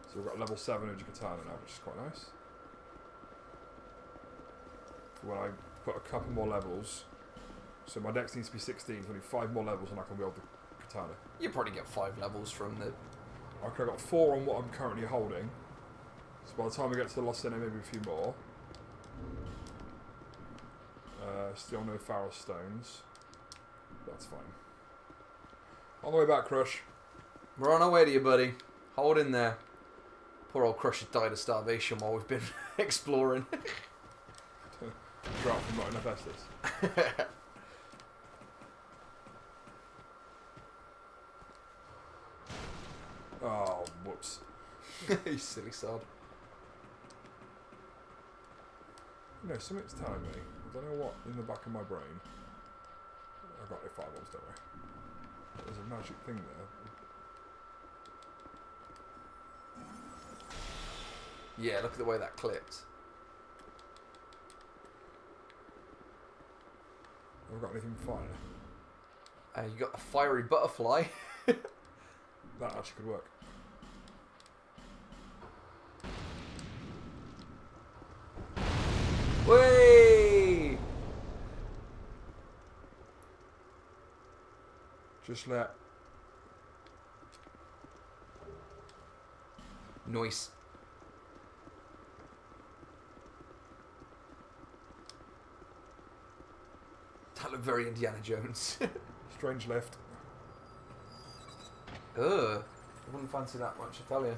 So we've got level 7 Ujigatana now, which is quite nice. When I put a couple more levels, so my dex needs to be 16, so I need 5 more levels and I can wield the katana. You probably get 5 levels from the... Okay, I've got 4 on what I'm currently holding. So by the time we get to the Lost Sinner, maybe a few more. Still no Pharaoh Stones. That's fine. On the way back, Crush. We're on our way to you, buddy. Hold in there. Poor old Crush has died of starvation while we've been exploring. Drop from not enough Estus. Oh, whoops. You silly sod. You know, something's telling me. I don't know what in the back of my brain. I've got no fireballs, don't worry. There's a magic thing there. Yeah, look at the way that clipped. Have I got anything fire? You got a fiery butterfly. That actually could work. Way! Just let. Noise. That looked very Indiana Jones. Strange lift. Ugh. I wouldn't fancy that much, I tell you.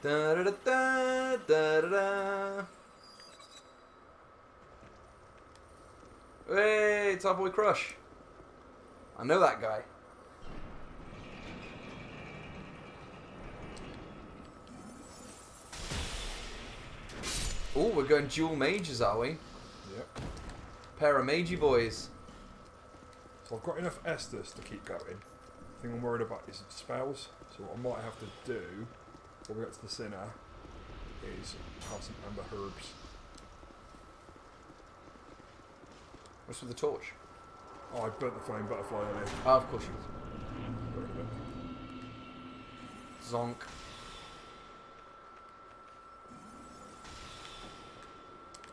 Da da da da da da da. Hey, it's our boy Crush. I know that guy. Oh, we're going dual mages, are we? Yep. Pair of magey boys. So I've got enough Estus to keep going. The thing I'm worried about is spells. So what I might have to do before we get to the Sinner is have some amber herbs. What's with the torch? Oh, I burnt the flame butterfly earlier. Oh, of course you Got rid of it. did. Zonk.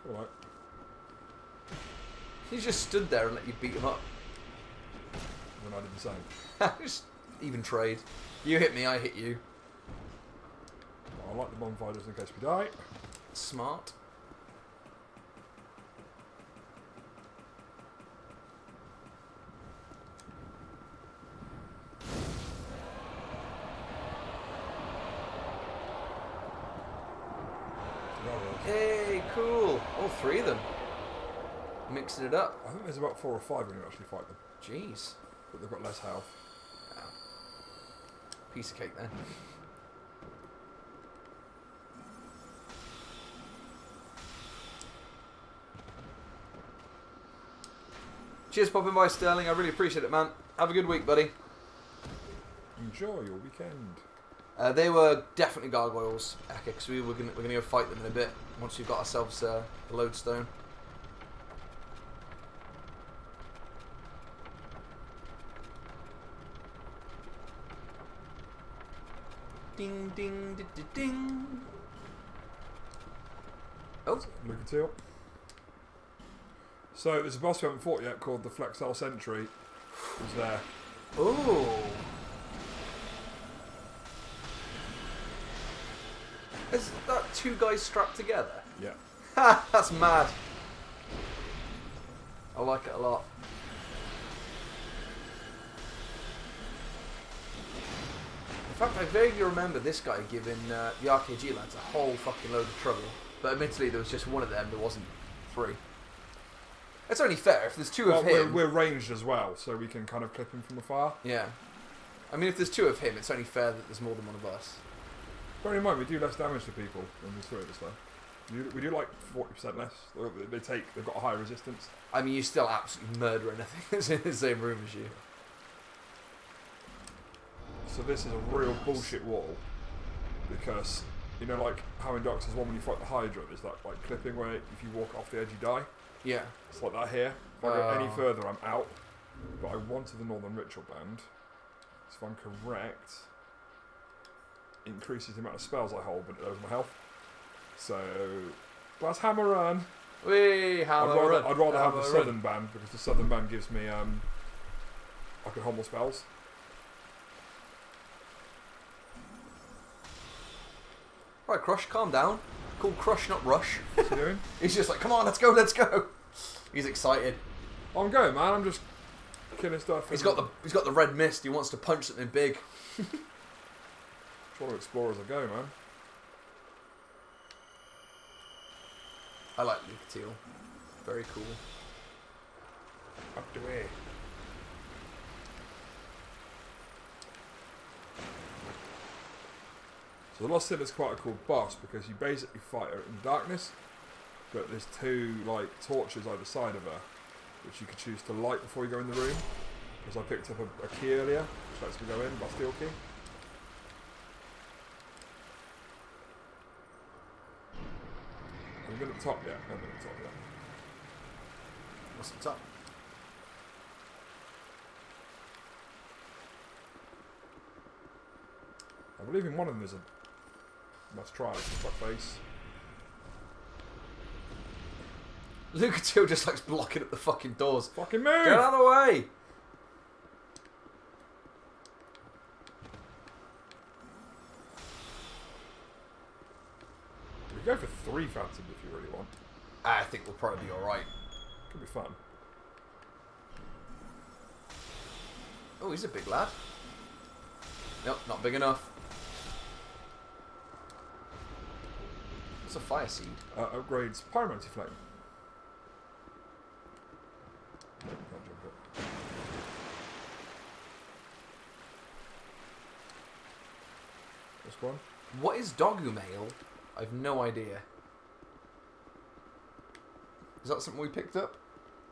Alright. He just stood there and let you beat him up. And then I did the same. Just even trade. You hit me, I hit you. Well, I like the bonfire just in case we die. Smart. Hey, cool. All three of them. Mixing it up. I think there's about 4 or 5 when you actually fight them. Jeez. But they've got less health. Wow. Piece of cake then. Cheers for popping by, Sterling. I really appreciate it, man. Have a good week, buddy. Enjoy your weekend. They were definitely gargoyles, because we're gonna go fight them in a bit once we've got ourselves the lodestone. Ding ding ding ding ding. Oh, Look at it. So there's a boss we haven't fought yet called the Flexel Sentry. Who's there? oh. Is that 2 guys strapped together? Yeah. Ha! That's mad. I like it a lot. In fact, I vaguely remember this guy giving the RKG lads a whole fucking load of trouble. But admittedly, there was just one of them. There wasn't 3. It's only fair if there's 2 Well, of him. we're ranged as well, so we can kind of clip him from afar. Yeah. I mean, if there's 2 of him, it's only fair that there's more than one of us. Bear in mind, we do less damage to people than there's 3 of us, though. We do like 40% less. They've got a higher resistance. I mean, you still absolutely murder anything that's in the same room as you. So this is a real bullshit wall, because you know, like how in Doctor's 1 when you fight the Hydra, there's that like clipping where if you walk off the edge you die. Yeah. It's like that here. If I go any further, I'm out. But I wanted the Northern Ritual Band. So if I'm correct, it increases the amount of spells I hold, but it lowers my health. So that's Hammer Run. Wee, hammer I'd rather have the Hammer Southern Band, because the Southern Band gives me I can hold more spells. Right, Crush, calm down. Call Crush, not Rush. What's he doing? He's just like, come on, let's go, let's go. He's excited. I'm going, man. I'm just killing stuff. He's got the red mist. He wants to punch something big. Trying to explore as I go, man. I like Luke Teal. Very cool. Up the way. So the Lost Sin is quite a cool boss because you basically fight her in darkness, but there's 2 like torches either side of her, which you could choose to light before you go in the room. Because I picked up a key earlier, which lets me go in, my steel key. Have we been at the top yet? I haven't been at the top yet. What's the top? I believe in one of them is a... Let's try it. Fuck face. Lucatile just likes blocking up the fucking doors. Fucking move! Get out of the way! We go for 3 Phantoms if you really want. I think we'll probably be alright. Could be fun. Oh, he's a big lad. Nope, not big enough. What's a fire seed? Upgrades Pyromancy Flame. No, you can't jump it. This one. What is Dogu mail? I've no idea. Is that something we picked up?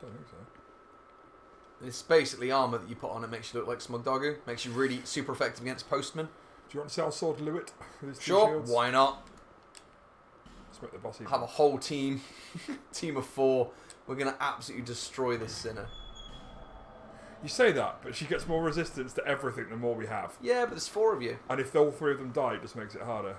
Don't think so. It's basically armour that you put on. It makes you look like Smug Dogu. Makes you really super effective against postmen. Do you want to see our sword Lewitt with his 2 Sure, shields? why not? Let's make the boss even. Have a whole team. Team of 4. We're going to absolutely destroy this sinner. You say that, but she gets more resistance to everything the more we have. Yeah, but there's 4 of you. And if all 3 of them die, it just makes it harder.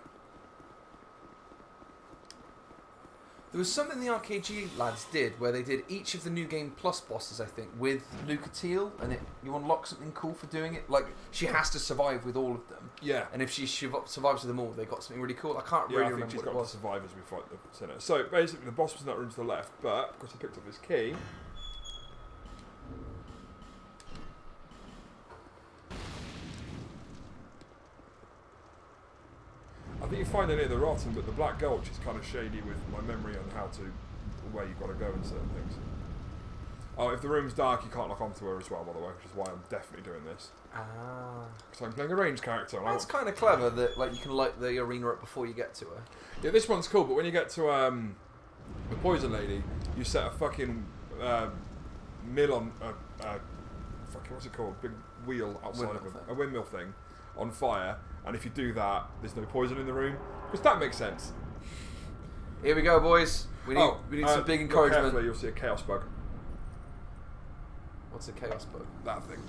There was something the RKG lads did where they did each of the New Game Plus bosses, I think, with Lucatile, and you unlock something cool for doing it. Like, she has to survive with all of them. Yeah. And if she survives with them all, they got something really cool. I can't Yeah, really I think remember she's what got it to was. survive as we fight the sinner. So basically, the boss was in that room to the left, but because I picked up this key. I think you find it near the Rotten, but the Black Gulch is kind of shady with my memory on how to, where you've got to go and certain things. Oh, if the room's dark, you can't lock onto her as well, by the way, which is why I'm definitely doing this. Ah. Because I'm playing a ranged character. And That's kind of clever that like you can light the arena up before you get to her. Yeah, this one's cool, but when you get to the Poison Lady, you set a fucking mill on fucking what's it called? Big wheel outside Windmill of thing. a windmill thing on fire, and if you do that, there's no poison in the room. Because that makes sense. Here we go, boys. We need some big look encouragement. carefully, you'll see a chaos bug. What's a chaos bug? That thing.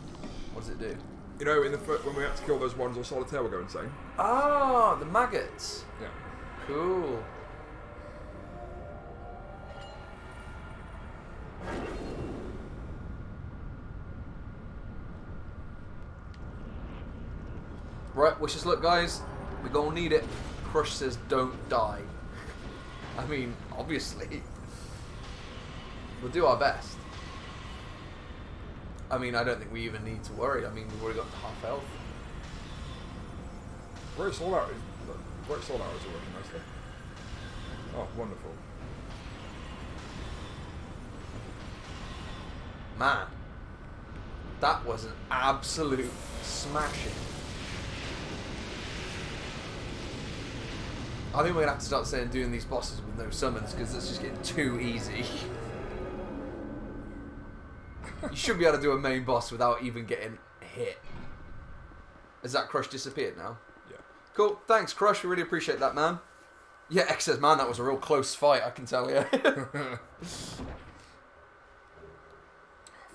What does it do? You know, when we had to kill those ones on Solitaire, we'll go insane. Ah, the maggots. Yeah. Cool. Right, wish us luck, guys. We're gonna need it. Crush says don't die. I mean, obviously. We'll do our best. I mean, I don't think we even need to worry. I mean, we've already got to half health. Great soul arrows are working nicely. Oh, wonderful. Man, that was an absolute smashing. I think we're gonna have to start doing these bosses with no summons because it's just getting too easy. You should be able to do a main boss without even getting hit. Has that Crush disappeared now? Yeah. Cool. Thanks, Crush. We really appreciate that, man. Yeah, X says, man, that was a real close fight, I can tell you.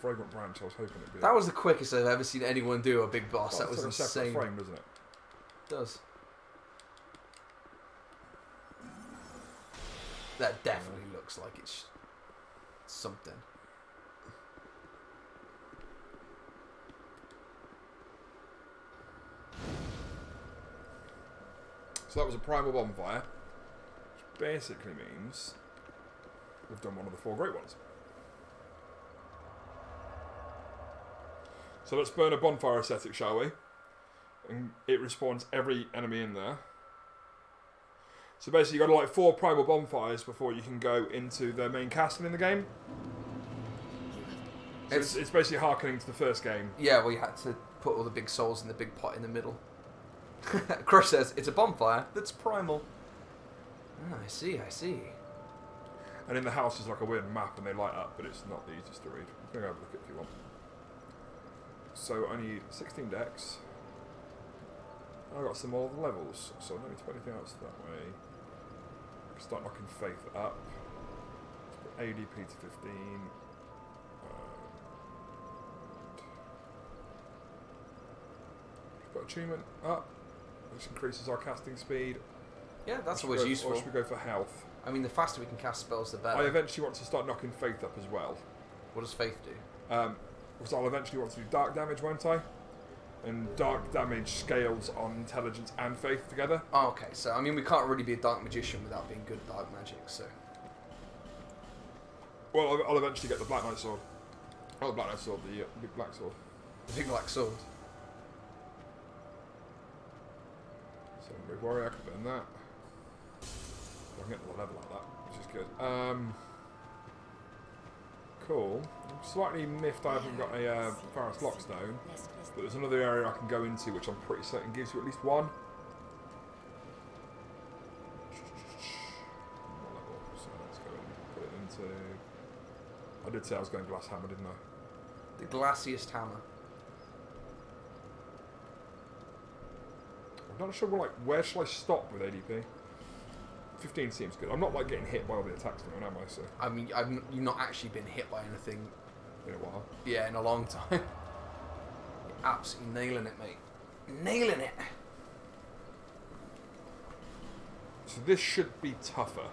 Fragrant branch, I was hoping it'd be. That was the quickest I've ever seen anyone do a big boss. Oh, That was it's like a insane. separate frame, doesn't it? It does. That definitely looks like it's something. So that was a primal bonfire, which basically means we've done one of the 4 great ones. So let's burn a bonfire aesthetic, shall we? And it respawns every enemy in there. So basically you've got to light 4 primal bonfires before you can go into the main castle in the game. So it's basically harkening to the first game. Yeah, well, you had to put all the big souls in the big pot in the middle. Crush says, it's a bonfire that's primal. Ah, I see. And in the house is like a weird map and they light up, but it's not the easiest to read. You can have a look at it if you want. So I need 16 decks. I've got some more levels, so I don't need to put anything else that way. Start knocking Faith up. Let's put ADP to 15. Put achievement up, which increases our casting speed. Yeah, that's always useful. Or should we go for health? I mean, the faster we can cast spells, the better. I eventually want to start knocking Faith up as well. What does Faith do? Because I'll eventually want to do dark damage, won't I? And dark damage scales on intelligence and faith together. Oh, okay. So, I mean, we can't really be a dark magician without being good at dark magic, so... Well, I'll eventually get the Black Knight sword. Oh, the Black Knight sword, the big black sword. The big black sword. So, Brave Warrior, I can burn that. I can get to the level like that, which is good. Cool. I'm slightly miffed I haven't got a Forest Lockstone, but there's another area I can go into which I'm pretty certain gives you at least one. What level? So let's go and put it into... I did say I was going Glass Hammer, didn't I? The glassiest hammer. I'm not sure, like, where shall I stop with ADP? 15 seems good. I'm not like getting hit by all the attacks now, am I? So I mean, you've not actually been hit by anything. In a while. Yeah, in a long time. You're absolutely nailing it, mate. Nailing it. So this should be tougher.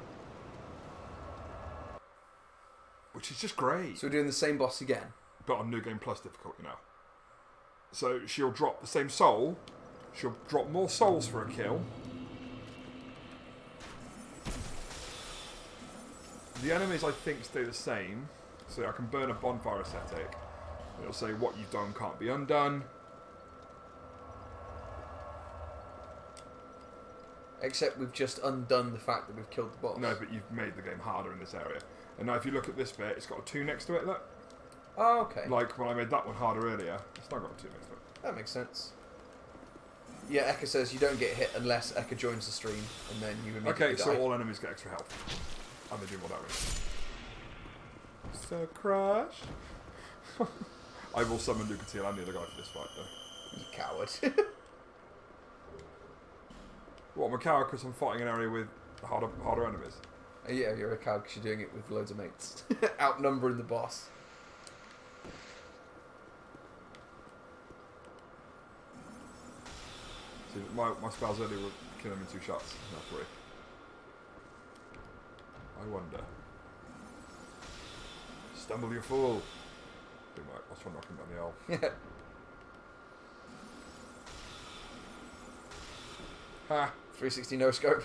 Which is just great. So we're doing the same boss again? But on New Game Plus difficulty now. So she'll drop the same soul. She'll drop more souls for a kill. The enemies, I think, stay the same. So I can burn a bonfire ascetic. It'll say what you've done can't be undone. Except we've just undone the fact that we've killed the boss. No, but you've made the game harder in this area. And now if you look at this bit, it's got a 2 next to it, look. Oh, okay. Like when I made that one harder earlier, it's not got a 2 next to it. That makes sense. Yeah, Eka says you don't get hit unless Eka joins the stream, and then you immediately Okay, die. so all enemies get extra health. And they do more damage. So crush. I will summon Lucatiel and the other guy for this fight, though. You coward. What, I'm a coward because I'm fighting an area with harder enemies? Yeah, you're a coward because you're doing it with loads of mates. Outnumbering the boss. See, my spells earlier were killing him in 2 shots, not 3. I wonder. Stumble, you fool! I'll try and knock him down the elf. Yeah. Ha! 360 no scope.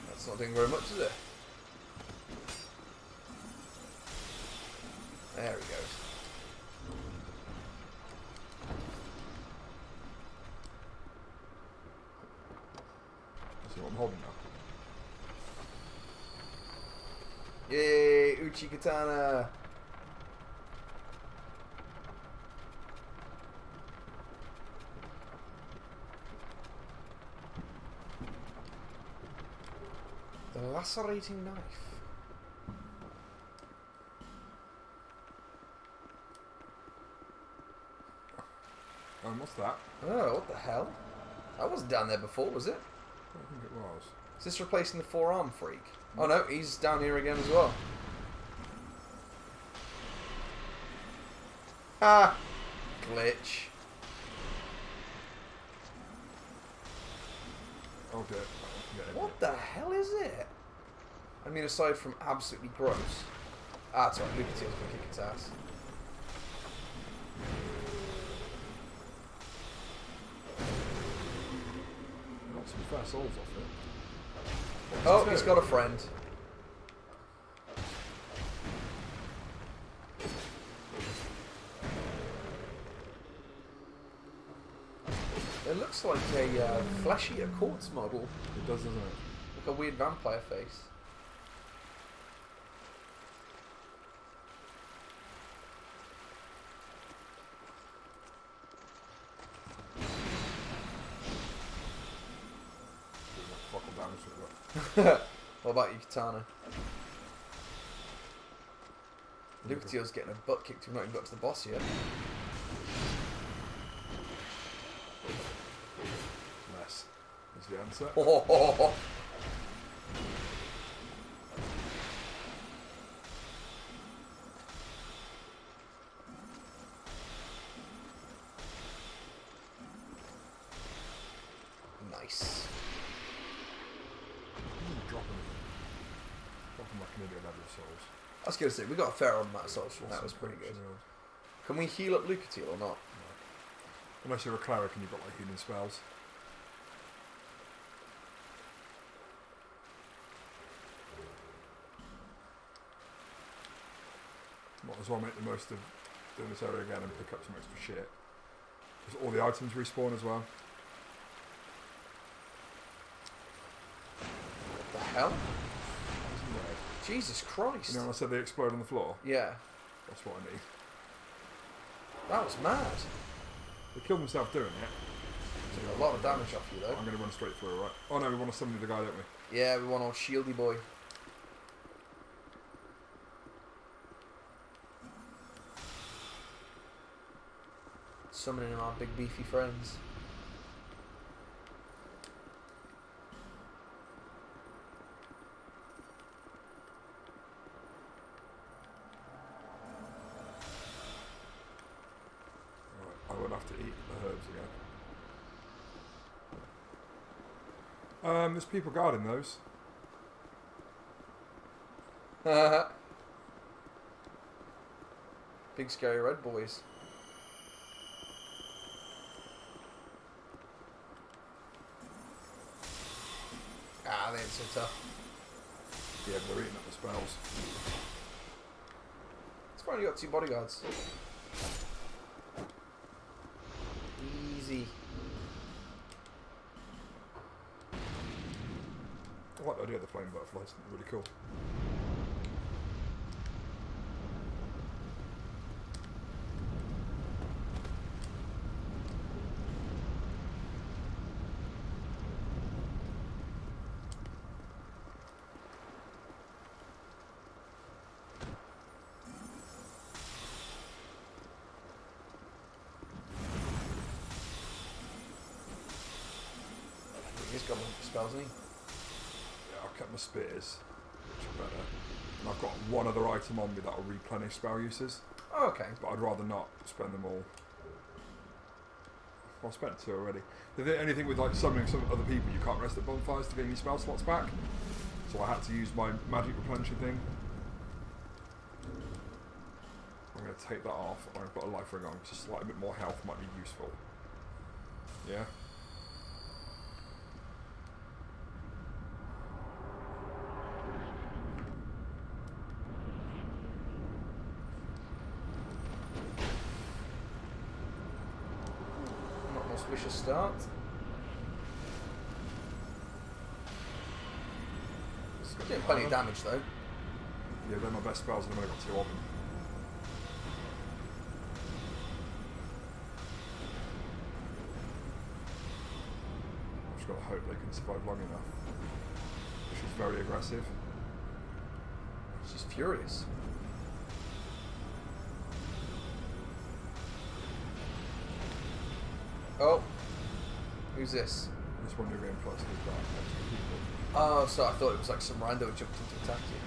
That's not doing very much, is it? There he goes. See what I'm holding now. Yay, Uchi Katana! The lacerating knife. What's that? Oh, what the hell? That wasn't down there before, was it? I don't think it was. Is this replacing the forearm freak? Oh no, he's down here again as well. Ah! Glitch. Oh dear. What the hell is it? I mean, aside from absolutely gross. Ah, it's right, Lucatiel's gonna kick its ass. Got some fair souls off it. Oh, he's got a friend. It looks looks like a flesh eater quartz model. It does, doesn't it? Like a weird vampire face. Fuck all damage we've got. What about you, Katana? Lucatio's getting a butt kicked. We've not even got to the boss yet. Mess is the answer. Oh, nice. Dropping like an idiot level of souls. I was going to say, we got a fair amount of souls from that. Was pretty good. Can we heal up Lucatio or not? No. Unless you're a cleric and you've got like healing spells. Might as well make the most of doing this area again and pick up some extra shit. Because all the items respawn as well. What the hell? Jesus Christ. You know when I said they explode on the floor? Yeah. That's what I need. That was mad. They killed themselves doing it. Took a lot of damage off you though. I'm going to run straight through, right? Oh no, we want to summon the guy, don't we? Yeah, we want old shieldy boy. Summoning our big beefy friends. I would have to eat the herbs again. There's people guarding those. Big scary red boys. Ah, they ain't so tough. Yeah, but they're eating up the spells. It's fine, you got 2 bodyguards. Easy. I like the idea of the flame butterflies, they're really cool. He's got spells, hasn't he? Yeah, I've kept my spears, which are better. And I've got one other item on me that will replenish spell uses, Oh, okay. but I'd rather not spend them all. Well, I spent 2 already. The only thing with like summoning some other people, you can't rest at bonfires to gain your spell slots back. So I had to use my magic replenishing thing. I'm going to take that off. I've got a life ring on, so slightly bit more health might be useful. Yeah. Not an auspicious start. Doing plenty of damage though. Yeah, they're my best spells and I've only got 2 of them. I've just got to hope they can survive long enough. She's very aggressive. She's furious. Oh. Who's this? This one you're getting plus with that extra people. Oh, so I thought it was like some rando jumped in to attack you.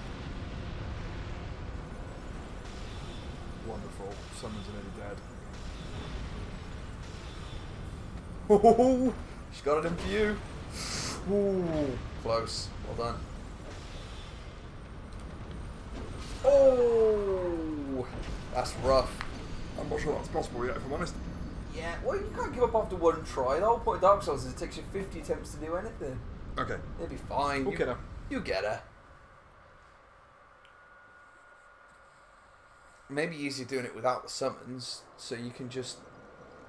Wonderful. Summons are nearly dead. Oh, she's got it in for you. Ooh, close. Well done. Oh, that's rough. I'm not sure that's possible yet, if I'm honest. Yeah, well, you can't give up after one try. The whole point of Dark Souls is it takes you 50 attempts to do anything. Okay. It'll be fine. We'll get her. You get her. Maybe easier doing it without the summons, so you can just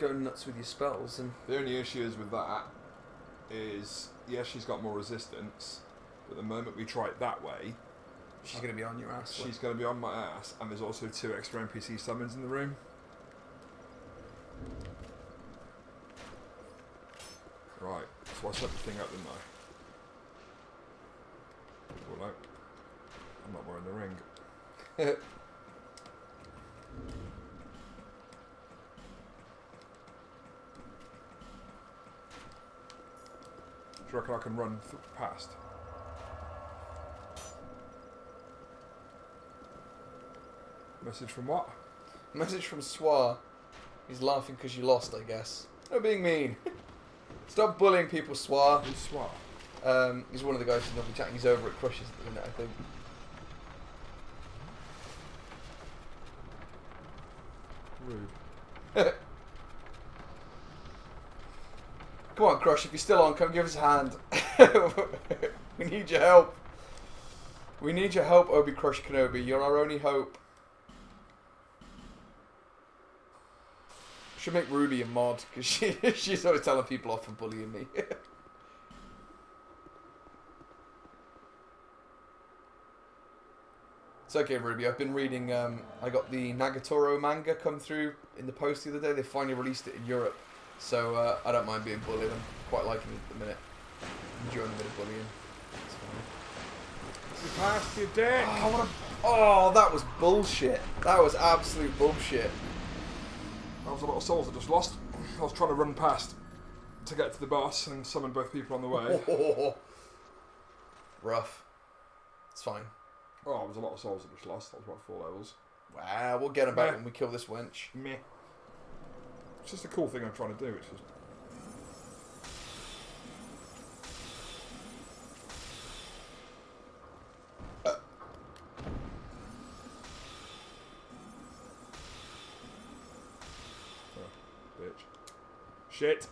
go nuts with your spells and... The only issue is with that is, yes, she's got more resistance, but the moment we try it that way, She's going to be on your ass. she's going to be on my ass, and there's also 2 extra NPC summons in the room. Right, so I set the thing up, didn't I? Well, no. I'm not wearing the ring. Do you reckon I can run past? Message from what? Message from Swar. He's laughing because you lost, I guess. No being mean. Stop bullying people, Swar. Who's Swat? He's one of the guys who's not chatting. He's over at Crush's at the minute, I think. Rude. Come on, Crush, if you're still on, come give us a hand. We need your help. We need your help, Obi Crush Kenobi. You're our only hope. Should make Ruby a mod, because she's always telling people off for bullying me. It's okay, Ruby. I've been reading, I got the Nagatoro manga come through in the post the other day. They finally released it in Europe. So, I don't mind being bullied. I'm quite liking it at the minute. Enjoying a bit of bullying. It's fine. You passed your dick! Oh, that was bullshit. That was absolute bullshit. That was a lot of souls I just lost. I was trying to run past to get to the boss and summon both people on the way. Oh, rough. It's fine. Oh, it was a lot of souls I just lost. That was about 4 levels. Wow, we'll get him back Meh. when we kill this wench. Meh. It's just a cool thing I'm trying to do, which is... Oh, bitch. Shit.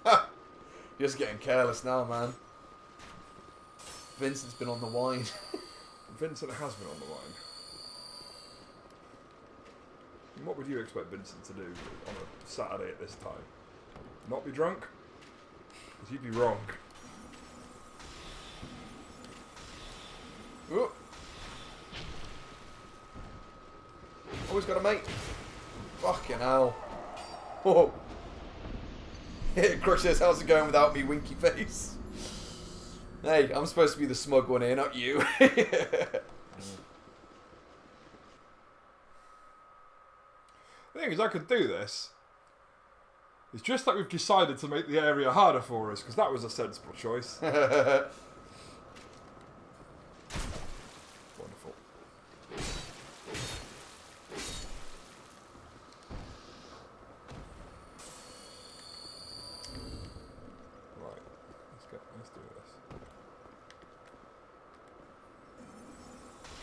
You're just getting careless now, man. Vincent's been on the wine. Vincent has been on the wine. And what would you expect Vincent to do on a Saturday at this time? Not be drunk? Because you'd be wrong. Ooh. Always got a mate. Fucking hell. Oh. Crush says, how's it going without me, winky face? Hey, I'm supposed to be the smug one here, not you. The thing is, I could do this. It's just that we've decided to make the area harder for us, because that was a sensible choice. Wonderful. Right, let's do this.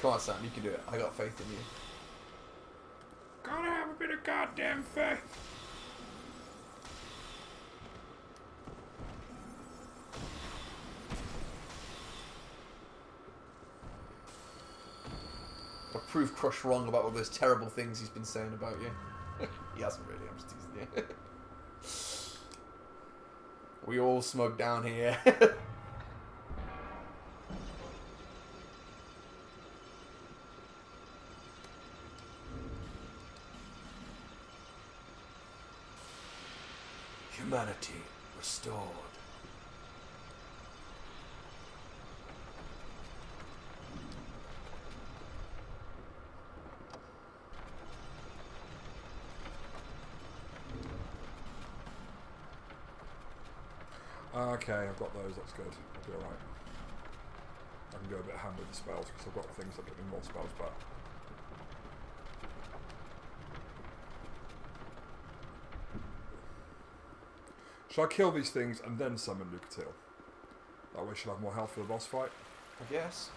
Come on, Sam, you can do it. I got faith in you. Gotta have a bit of goddamn faith. I'll prove Crush wrong about all those terrible things he's been saying about you. He hasn't really, I'm just teasing you. We all smug down here. Humanity restored. Okay, I've got those, that's good. I'll be alright. I can go a bit ham with the spells, because I've got things that give me more spells back. Shall I kill these things and then summon Lucatil? That way she'll have more health for the boss fight. I guess.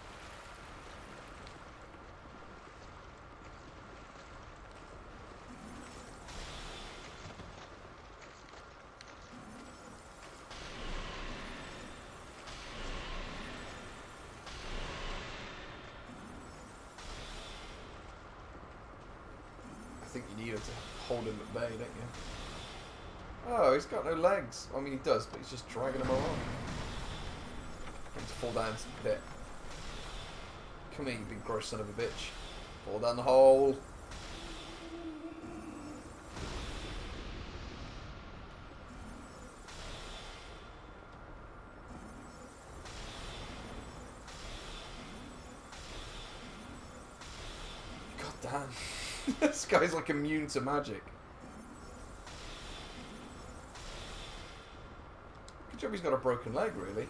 I think you need her to hold him at bay, don't you? Oh, he's got no legs. I mean, he does, but he's just dragging him along. Get him to fall down into the pit. Come here, you big gross son of a bitch. Fall down the hole. God damn. This guy's like immune to magic. Good job he's got a broken leg, really.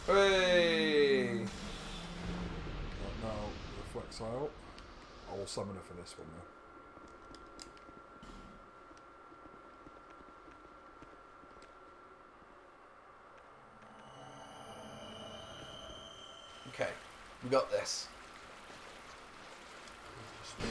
Hey! Right, now, reflex out. I will summon her for this one, though. Okay, we got this. Be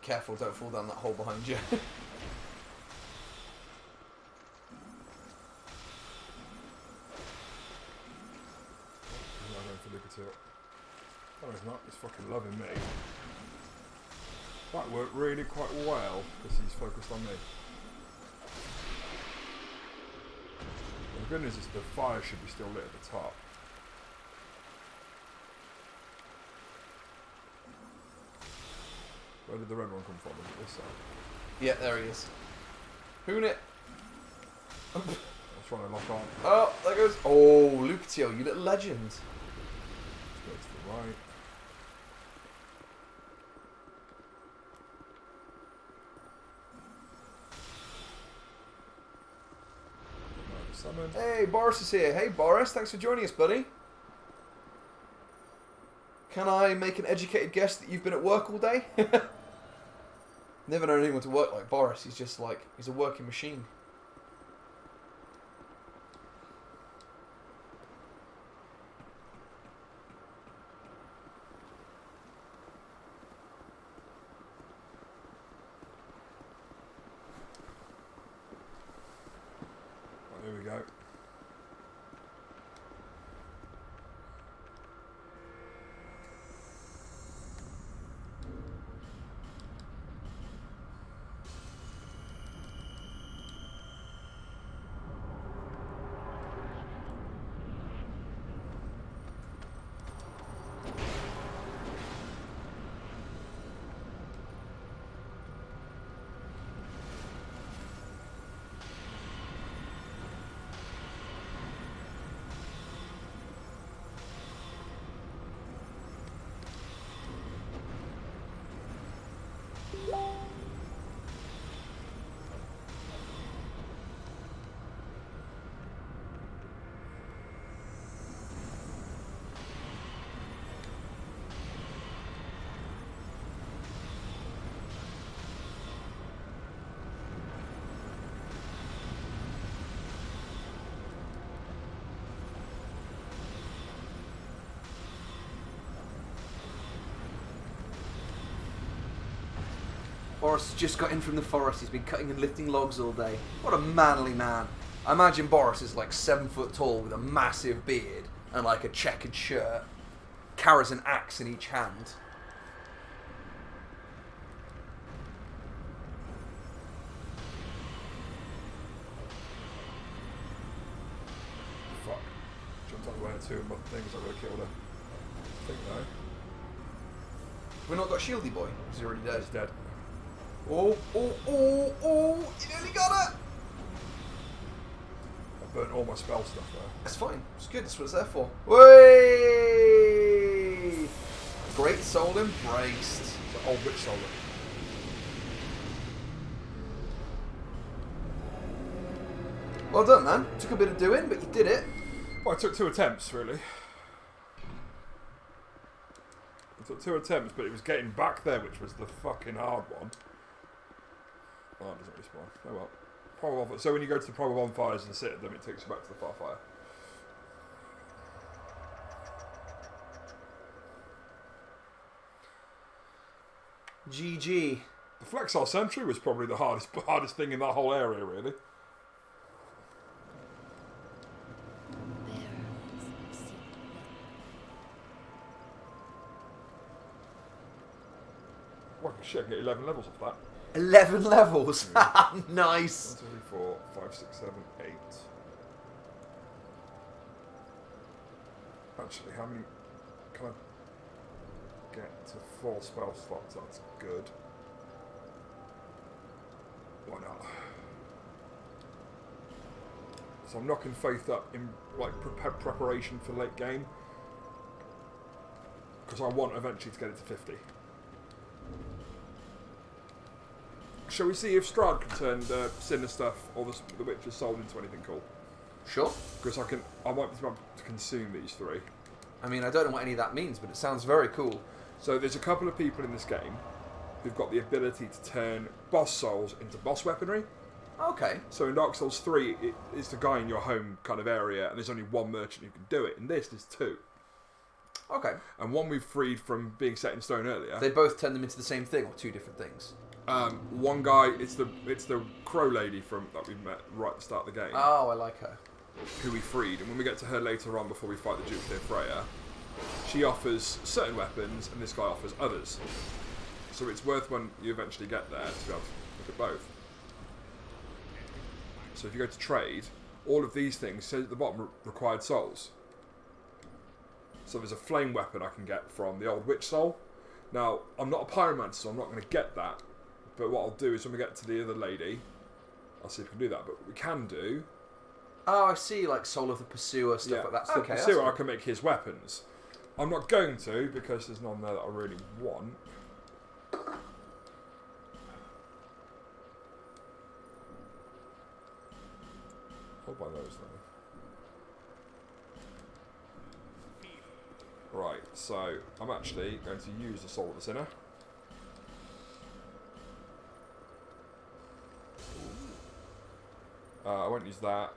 careful, don't fall down that hole behind you. He's not going for Ligatil. Oh, he's not. He's fucking loving me. That worked really quite well because he's focused on me. The good news is the fire should be still lit at the top. Where did the red one come from? Was it this side? Yeah, there he is. Hoon it. I was trying to lock on. Oh, there goes. Oh, Lucatio, you little legend. Let's go to the right. Summon. Hey, Boris is here. Hey, Boris, thanks for joining us, buddy. Can I make an educated guess that you've been at work all day? Never known anyone to work like Boris. He's just like, he's a working machine. Right, here we go. Boris just got in from the forest. He's been cutting and lifting logs all day. What a manly man. I imagine Boris is like 7 foot tall with a massive beard and like a checkered shirt. Carries an axe in each hand. Fuck. Jumped out the way of two of my things that would have killed her. I think no. We've not got Shieldy Boy. He's already dead. He's dead. Oh, oh, oh, oh! You nearly got it! I burnt all my spell stuff there. That's fine. It's good. That's what it's there for. Way! Great soul embraced. It's an old witch soldier. Well done, man. Took a bit of doing, but you did it. Well, I took 2 attempts, really. I took 2 attempts, but it was getting back there, which was the fucking hard one. Oh, it doesn't respawn. Oh well. So when you go to the primal bonfires and sit at them, it takes you back to the Farfire. GG. The Flexile Sentry was probably the hardest thing in that whole area, really. Well, shit, I get 11 levels off that. 11 levels. Nice. 1, 2, 3, 4, 5, 6, 7, 8. Actually, how many can I get to 4 spell slots? That's good. Why not? So I'm knocking Faith up in like preparation for late game because I want eventually to get it to 50. Shall we see if Strahd can turn the Sinner stuff or the Witcher's Soul into anything cool? Sure. Because I might be able to consume these 3. I mean, I don't know what any of that means, but it sounds very cool. So there's a couple of people in this game who've got the ability to turn boss souls into boss weaponry. Okay. So in Dark Souls 3, it's the guy in your home kind of area, and there's only one merchant who can do it. In this, there's 2. Okay. And one we've freed from being set in stone earlier. They both turn them into the same thing, or 2 different things? One guy, it's the crow lady that we met right at the start of the game, Oh, I like her. who we freed. And when we get to her later on, before we fight the Duke of Freya, she offers certain weapons, and this guy offers others. So it's worth when you eventually get there to be able to look at both. So if you go to trade, all of these things say at the bottom required souls. So there's a flame weapon I can get from the old witch soul. Now, I'm not a pyromancer, so I'm not going to get that. But what I'll do is when we get to the other lady, I'll see if we can do that. But we can do... Oh, I see, like Soul of the Pursuer, stuff like that. So Okay, Pursuer, I can make his weapons. I'm not going to, because there's none there that I really want. Hold by those though. Right, so I'm actually going to use the Soul of the Sinner. I won't use that.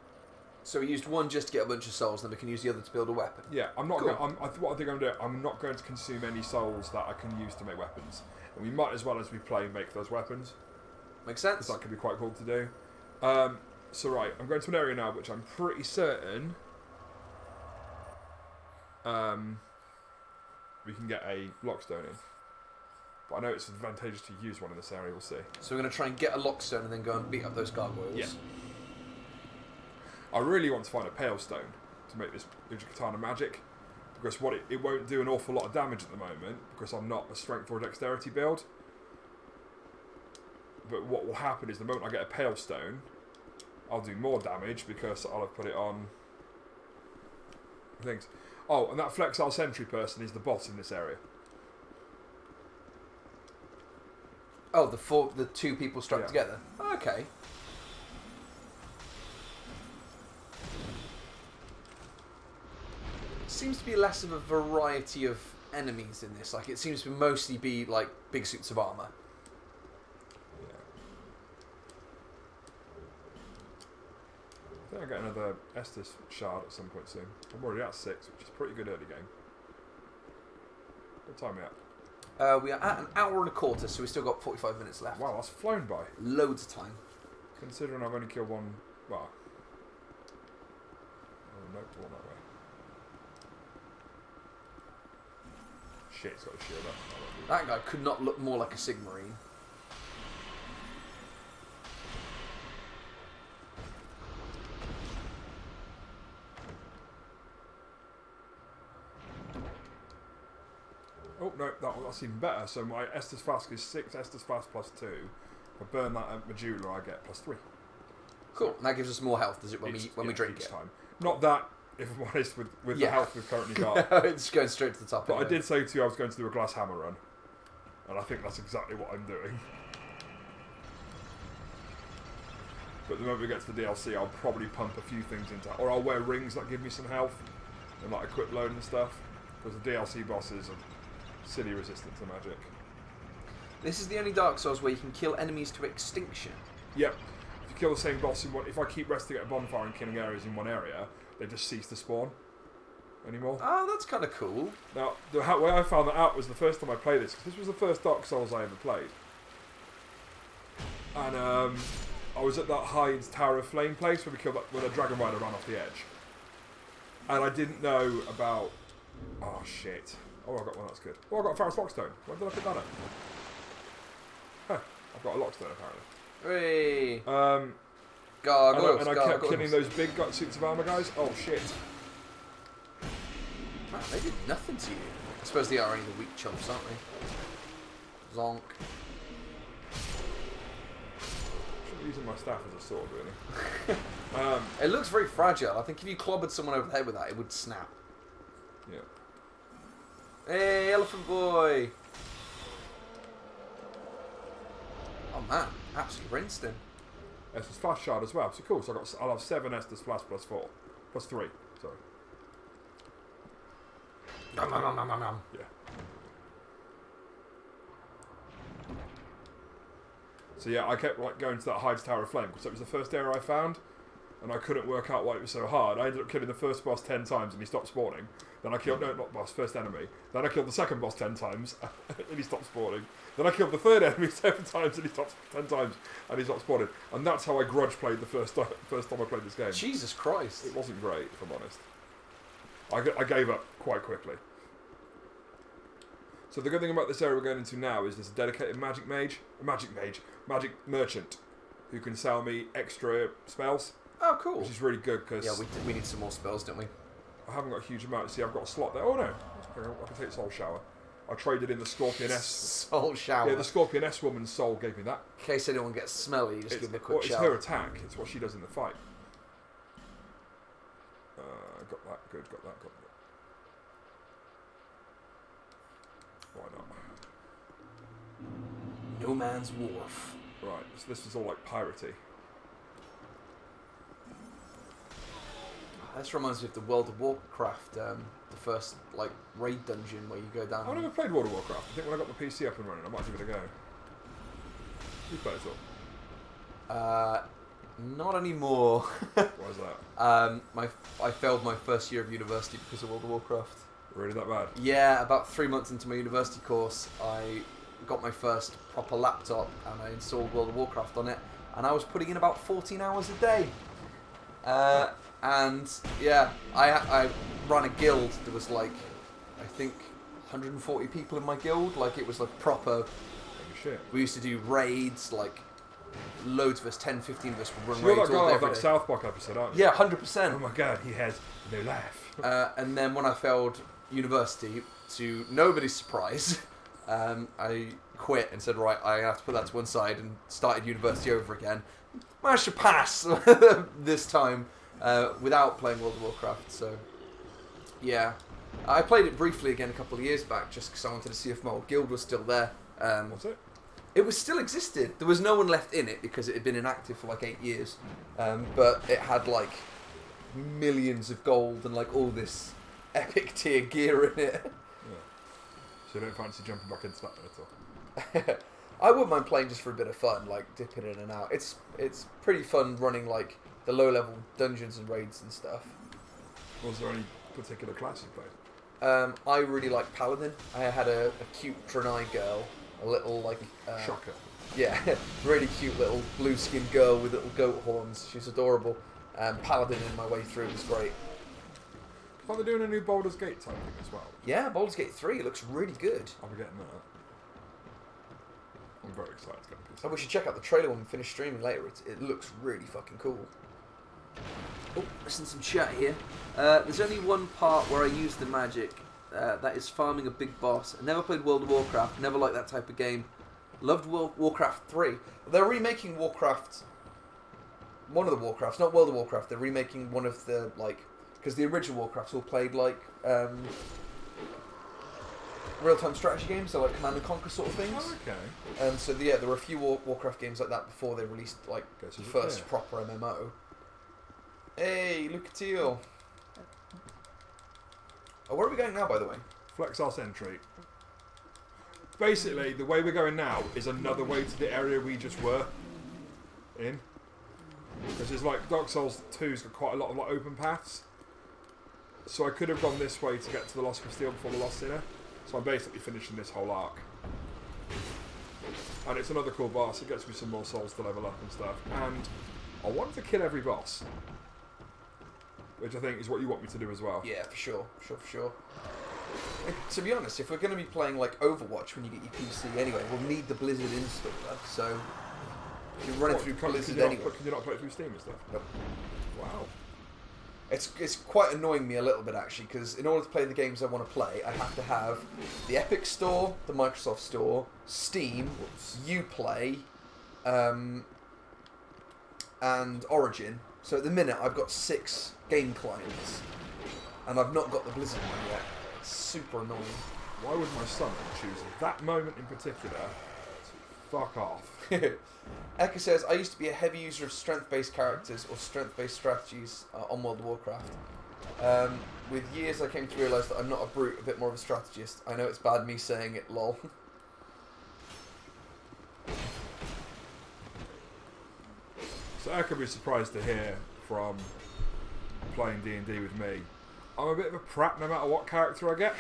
So we used one just to get a bunch of souls, then we can use the other to build a weapon. Yeah, I'm not. Cool. What I think I'm doing, I'm not going to consume any souls that I can use to make weapons, and we might as well as we play make those weapons. Makes sense. That could be quite cool to do. So right, I'm going to an area now which I'm pretty certain we can get a lockstone in. But I know it's advantageous to use one in this area, we'll see. So we're going to try and get a lockstone and then go and beat up those gargoyles. Yeah. I really want to find a pale stone to make this Ujakatana magic, because it won't do an awful lot of damage at the moment, because I'm not a strength or dexterity build. But what will happen is the moment I get a pale stone, I'll do more damage because I'll have put it on things. Oh, and that Flexile Sentry person is the boss in this area. Oh, the 2 people struck together. Okay. Seems to be less of a variety of enemies in this. Like, it seems to mostly be like big suits of armor. I think I'll get another Estus shard at some point soon. I'm already at 6, which is pretty good early game. What time are we at? We are at an hour and a quarter, so we've still got 45 minutes left. Wow, that's flown by. Loads of time. Considering I've only killed one... Well... Oh, nope, all that way. Shit, it's got a shield up. That guy could not look more like a Sigmarine. Oh, no, that's even better. So my Estus Flask is 6 Estus Flask plus 2. If I burn that at Medulla, I get plus 3. Cool. And that gives us more health, does it, when we drink each it? time. Not that, if I'm honest, with the health we've currently got. It's going straight to the top. But I did say to you I was going to do a glass hammer run. And I think that's exactly what I'm doing. But the moment we get to the DLC, I'll probably pump a few things into it. Or I'll wear rings that give me some health. And like equip load and stuff. Because the DLC bosses are silly resistant to magic. This is the only Dark Souls where you can kill enemies to extinction. Yep. If you you kill the same boss in one, if I keep resting at a bonfire and killing areas in one area, they just cease to spawn anymore. Oh, that's kind of cool. Now, the way I found that out was the first time I played this, because this was the first Dark Souls I ever played. And I was at that Hyde's Tower of Flame place where we killed where the Dragon Rider ran off the edge. And I didn't know about... Oh, shit. Oh, I got one, that's good. Oh, I got a Ferrous Lockstone. Where did I pick that up? Huh, I've got a Lockstone, apparently. Hey. Gargoyles. And I kept killing those big suits of armour guys. Oh, shit. Man, they did nothing to you. I suppose they are only the weak chumps, aren't they? Zonk. Should be using my staff as a sword, really. It looks very fragile. I think if you clobbered someone over the head with that, it would snap. Yeah. Hey, Elephant Boy! Oh man, absolutely rinsed him. Estus Flash Shard as well. So cool. So I'll have 7 Estus Flash plus 4. Plus 3. Sorry. Yeah. So yeah, I kept like going to that Hyde's Tower of Flame because it was the first area I found, and I couldn't work out why it was so hard. I ended up killing the first boss 10 times and he stopped spawning. Then I killed not boss, first enemy. Then I killed the second boss 10 times and he stopped spawning. Then I killed the third enemy 7 times and he stopped 10 times and he stopped spawning. And that's how I grudge played the first time I played this game. Jesus Christ! It wasn't great, if I'm honest. I gave up quite quickly. So the good thing about this area we're going into now is there's a dedicated magic merchant, who can sell me extra spells. Oh, cool. Which is really good because... Yeah, we need some more spells, don't we? I haven't got a huge amount. See, I've got a slot there. Oh no, I can take Soul Shower. I traded in the Scorpion S. Soul Shower. Yeah, the Scorpion S woman's soul gave me that. In case anyone gets smelly, just give them a quick it's shower. her attack. It's what she does in the fight. Got that. Good. Got that. Why not? No Man's Wharf. Right, so this is all like piratey. This reminds me of the World of Warcraft, the first like raid dungeon where you go down. I've never played World of Warcraft. I think when I got the PC up and running, I might give it a go. You play it all? Not anymore. Why is that? I failed my first year of university because of World of Warcraft. Really that bad? Yeah, about 3 months into my university course, I got my first proper laptop and I installed World of Warcraft on it, and I was putting in about 14 hours a day. And yeah, I ran a guild. There was like, I think, 140 people in my guild. Like it was like proper. Holy shit. We used to do raids, like loads of us, 10, 15 of us would run So you're raids that all guy day, of every that day. South Park episode, aren't you? Yeah, 100%. Oh my god, he has no life. And then when I failed university, to nobody's surprise, I quit and said, right, I have to put that to one side and started university over again. Managed to pass this time without playing World of Warcraft. So, yeah. I played it briefly again a couple of years back just because I wanted to see if my old guild was still there. What's it? It was still existed. There was no one left in it because it had been inactive for like 8 years. But it had like millions of gold and like all this epic tier gear in it. Yeah. So you don't fancy jumping back into that at all? I wouldn't mind playing just for a bit of fun, like dipping in and out. It's pretty fun running like the low level dungeons and raids and stuff. Was there any particular class you played? I really like Paladin. I had a cute Draenei girl, a little like Shocker. yeah, really cute little blue skinned girl with little goat horns. She's adorable. Paladin in my way through was great. Are they doing a new Baldur's Gate type thing as well? Yeah, Baldur's Gate 3 looks really good. I'll be getting that. I'm very excited to get a PC. We should check out the trailer when we finish streaming later. It looks really fucking cool. Oh, listen to some chat here. There's only one part where I use the magic. That is farming a big boss. I never played World of Warcraft. Never liked that type of game. Loved Warcraft 3. They're remaking Warcraft. One of the Warcrafts, not World of Warcraft. They're remaking one of the like. Because the original Warcrafts all played like real-time strategy games, so like Command and Conquer sort of things. Oh, okay. So yeah, there were a few Warcraft games like that before they released like the Guess who's first there? proper MMO. Hey, look at you! Oh, where are we going now, by the way? Flex our sentry. Basically, the way we're going now is another way to the area we just were in. Because it's like Dark Souls 2's got quite a lot of like open paths. So I could have gone this way to get to the Lost Castile before the Lost Sinner. So I'm basically finishing this whole arc. And it's another cool boss. It gets me some more souls to level up and stuff. And I want to kill every boss. Which I think is what you want me to do as well. Yeah, for sure. For sure. And to be honest, if we're going to be playing like Overwatch when you get your PC anyway, we'll need the Blizzard installer. So if you're running through Blizzard anyway. Can you not play it through Steam and stuff? Nope. Wow. It's quite annoying me a little bit actually, because in order to play the games I want to play, I have to have the Epic Store, the Microsoft Store, Steam, Uplay, and Origin. So at the minute I've got 6 game clients, and I've not got the Blizzard one yet. It's super annoying. Why would my son choose that moment in particular to fuck off? Eka says, I used to be a heavy user of strength-based characters or strength-based strategies on World of Warcraft. With years I came to realise that I'm not a brute, a bit more of a strategist. I know it's bad me saying it, lol. So I could be surprised to hear from playing D&D with me. I'm a bit of a prat no matter what character I get.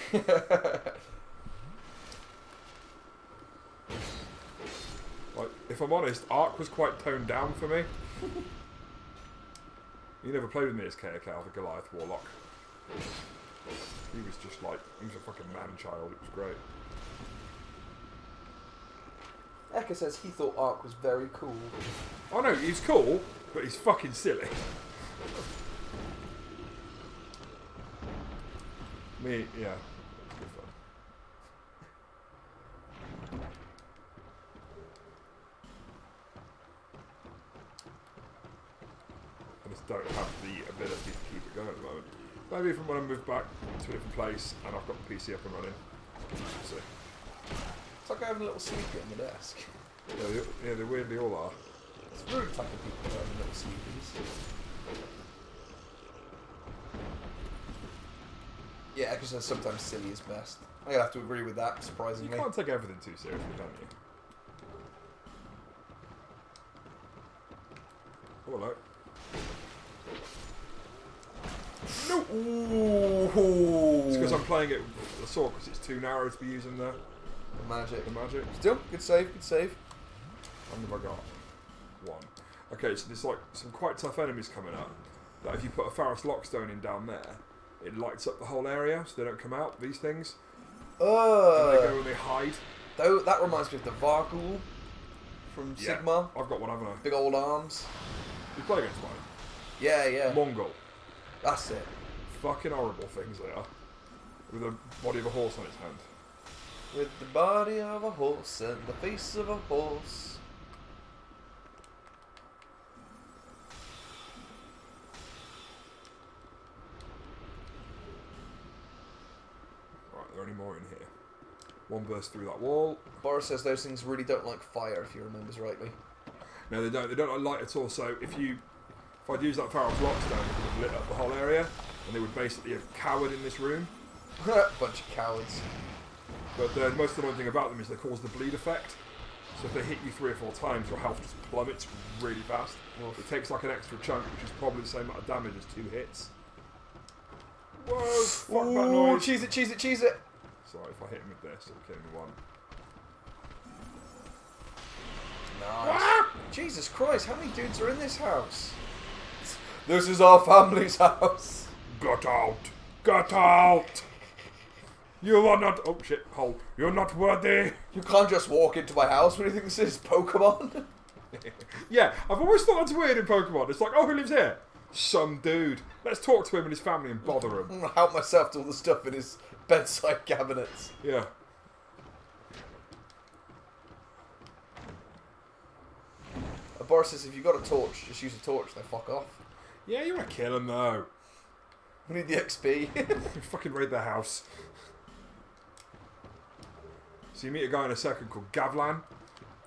Like, if I'm honest, Ark was quite toned down for me. You never played with me as Kaokal, the Goliath Warlock. He was just like, he was a fucking man-child, it was great. Eka says he thought Ark was very cool. Oh no, he's cool, but he's fucking silly. Me, yeah. It's good fun. I just don't have the ability to keep it going at the moment. Maybe if when I move back to a different place and I've got the PC up and running. We'll see. It's like having a little sleepy on the desk. Yeah, they weirdly all are. It's rude type of people having little sleepies. Yeah, Eka says sometimes silly is best. I'm gonna have to agree with that, surprisingly. You can't take everything too seriously, can you? Oh, hello. No! Ooh. It's because I'm playing it with the sword because it's too narrow to be using the Magic. magic. Still, good save, good save. How many have I got? 1. Okay, so there's like some quite tough enemies coming up. That if you put a Pharos Lockstone in down there, it lights up the whole area so they don't come out, these things. And they go and they hide. Though that reminds me of the Vargul from Sigma. I've got one, haven't I? Big old arms. You play against one. Yeah, yeah. Mongol. That's it. Fucking horrible things they are. With the body of a horse on its hand. With the body of a horse and the face of a horse. Right, are there any more in here? One burst through that wall. Boris says those things really don't like fire, if he remembers rightly. No, they don't. They don't like light at all. So if I'd use that Pharos Lockstone, it would have lit up the whole area, and they would basically have cowered in this room. Bunch of cowards. But the most annoying thing about them is they cause the bleed effect. So if they hit you 3 or 4 times, your health just plummets really fast. Oof. It takes like an extra chunk, which is probably the same amount of damage as 2 hits. Whoa, fuck that noise. Cheese it, cheese it, cheese it. Sorry, if I hit him with this, it'll kill me 1. Nice. Ah! Jesus Christ, how many dudes are in this house? This is our family's house. Get out! Get out! You are not... Oh shit, hole. You're not worthy! You can't just walk into my house. What do you think this is, Pokemon? Yeah, I've always thought that's weird in Pokemon. It's like, oh, who lives here? Some dude. Let's talk to him and his family and bother him. I'm gonna help myself to all the stuff in his bedside cabinets. Yeah. Boris says if you've got a torch, just use a torch, then fuck off. Yeah, you want to kill him though. We need the XP. Fucking raid their house. So you meet a guy in a second called Gavlan.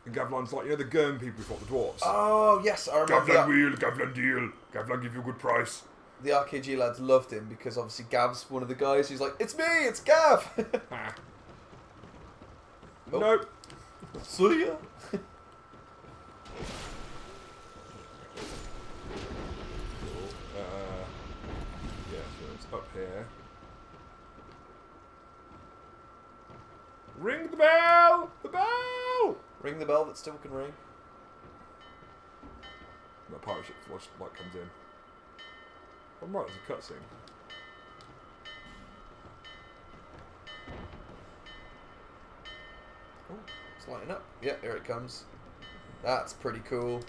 And Gavlan's like, you know the Gurm people who fought the dwarves? Oh, yes, I remember Gavlan wheel, Gavlan deal. Gavlan give you a good price. The RKG lads loved him because obviously Gav's one of the guys who's like, it's me, it's Gav! Ah. Oh. Nope. See ya! here. Ring the bell! The bell! Ring the bell that still can ring. The pirate ship light comes in. Oh, right, there's a cutscene. Oh, it's lighting up. Yeah, here it comes. That's pretty cool.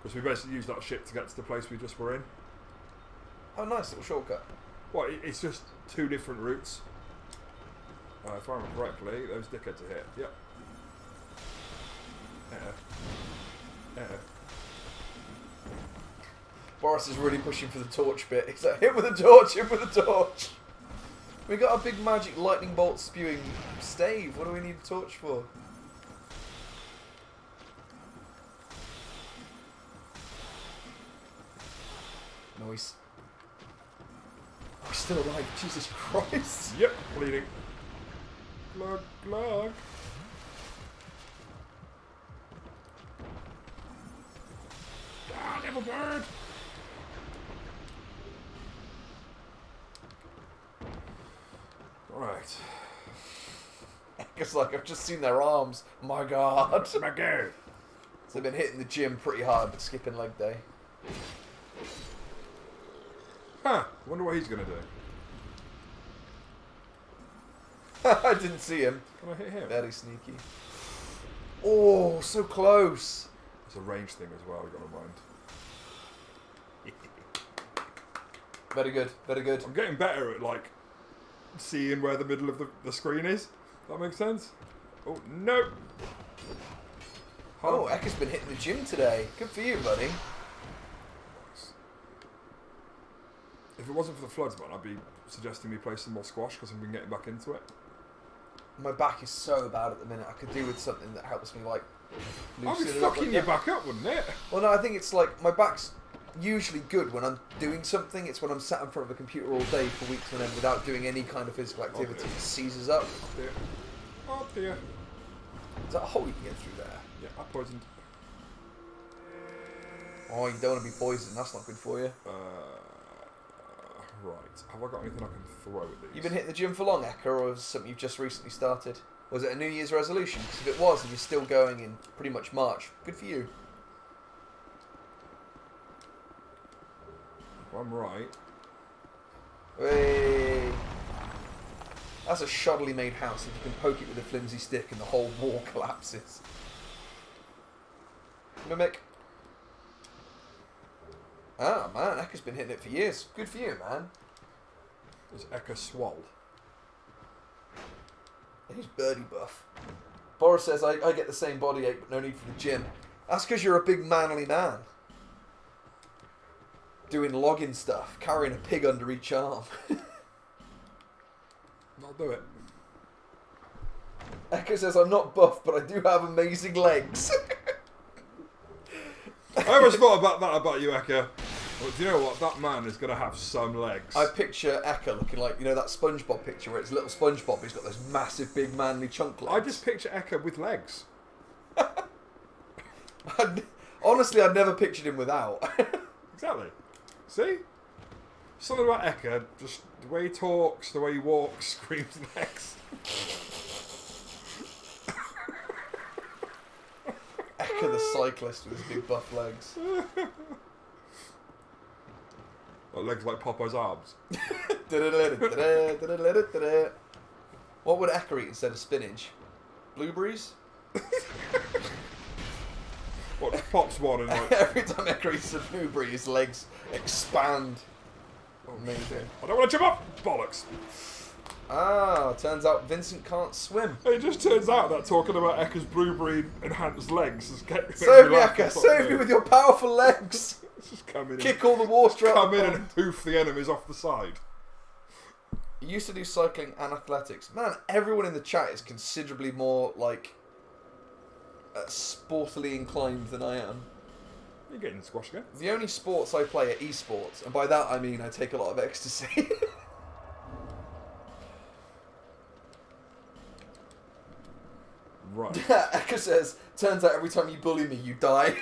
Because we basically used that ship to get to the place we just were in. Oh, nice little shortcut. Well, it's just 2 different routes. If I remember correctly, those dickheads are here. Yep. Boris is really pushing for the torch bit. He's like, hit with a torch, hit with a torch. We got a big magic lightning bolt spewing stave. What do we need a torch for? Noise. We're still alive. Jesus Christ. Yep, bleeding. Glug, glug. Ah, devil bird! Alright. It's like, I've just seen their arms. My God. My God. So they've been hitting the gym pretty hard, but skipping leg day. Huh, wonder what he's going to do. I didn't see him. Can I hit him? Very sneaky. Oh, so close. It's a range thing as well, we've got to mind. Very good, very good. I'm getting better at, like, seeing where the middle of the screen is. That makes sense? Oh, no! Oh, Ekka's been hitting the gym today. Good for you, buddy. Nice. If it wasn't for the floods, man, I'd be suggesting we play some more squash because I've been getting back into it. My back is so bad at the minute. I could do with something that helps me, like, I'd be loosen it up. fucking you back up, wouldn't it? Well, no, I think it's like, my back's usually good when I'm doing something. It's when I'm sat in front of a computer all day for weeks on end without doing any kind of physical activity. dear. It seizes up. Oh dear. Oh dear. Is that a hole you can get through there? Yeah, I poisoned. Oh, you don't want to be poisoned. That's not good for you. Right. Have I got anything I can throw at these? You've been hitting the gym for long, Ekka, or is it something you've just recently started? Was it a New Year's resolution? Because if it was, and you're still going in pretty much March, good for you. If I'm right. Hey. That's a shoddily made house. If you can poke it with a flimsy stick and the whole wall collapses. Mimic. Ah, man, Ekka's been hitting it for years. Good for you, man. Is Ekka swole? He's birdie buff. Boris says, I get the same body ache, but no need for the gym. That's because you're a big manly man. Doing logging stuff, carrying a pig under each arm. I'll do it. Ekka says, I'm not buff, but I do have amazing legs. I always thought about that about you, Ekka. But do you know what? That man is going to have some legs. I picture Ekka looking like, you know, that SpongeBob picture where it's little SpongeBob, he's got those massive, big, manly chunk legs. I just picture Ekka with legs. Honestly, I'd never pictured him without. Exactly. See? Something about Ekka, just the way he talks, the way he walks, screams legs. Ekka the cyclist with his big buff legs. Like legs like Popeye's arms. What would Ekka eat instead of spinach? Blueberries? What, just pops one and like... Every time Ekka eats a blueberry, his legs expand. Oh, Amazing. I don't want to jump up! Bollocks! Ah, turns out Vincent can't swim. It just turns out that talking about Ekka's blueberry enhanced legs is getting... Save me, Ekka! Save me with your powerful legs! Just come in Kick all the water out. Come in and hoof the enemies off the side. You used to do cycling and athletics. Man, everyone in the chat is considerably more, like, sportily inclined than I am. You're getting squash again. The only sports I play are esports, and by that I mean I take a lot of ecstasy. Right. Ekka says, turns out every time you bully me, you die.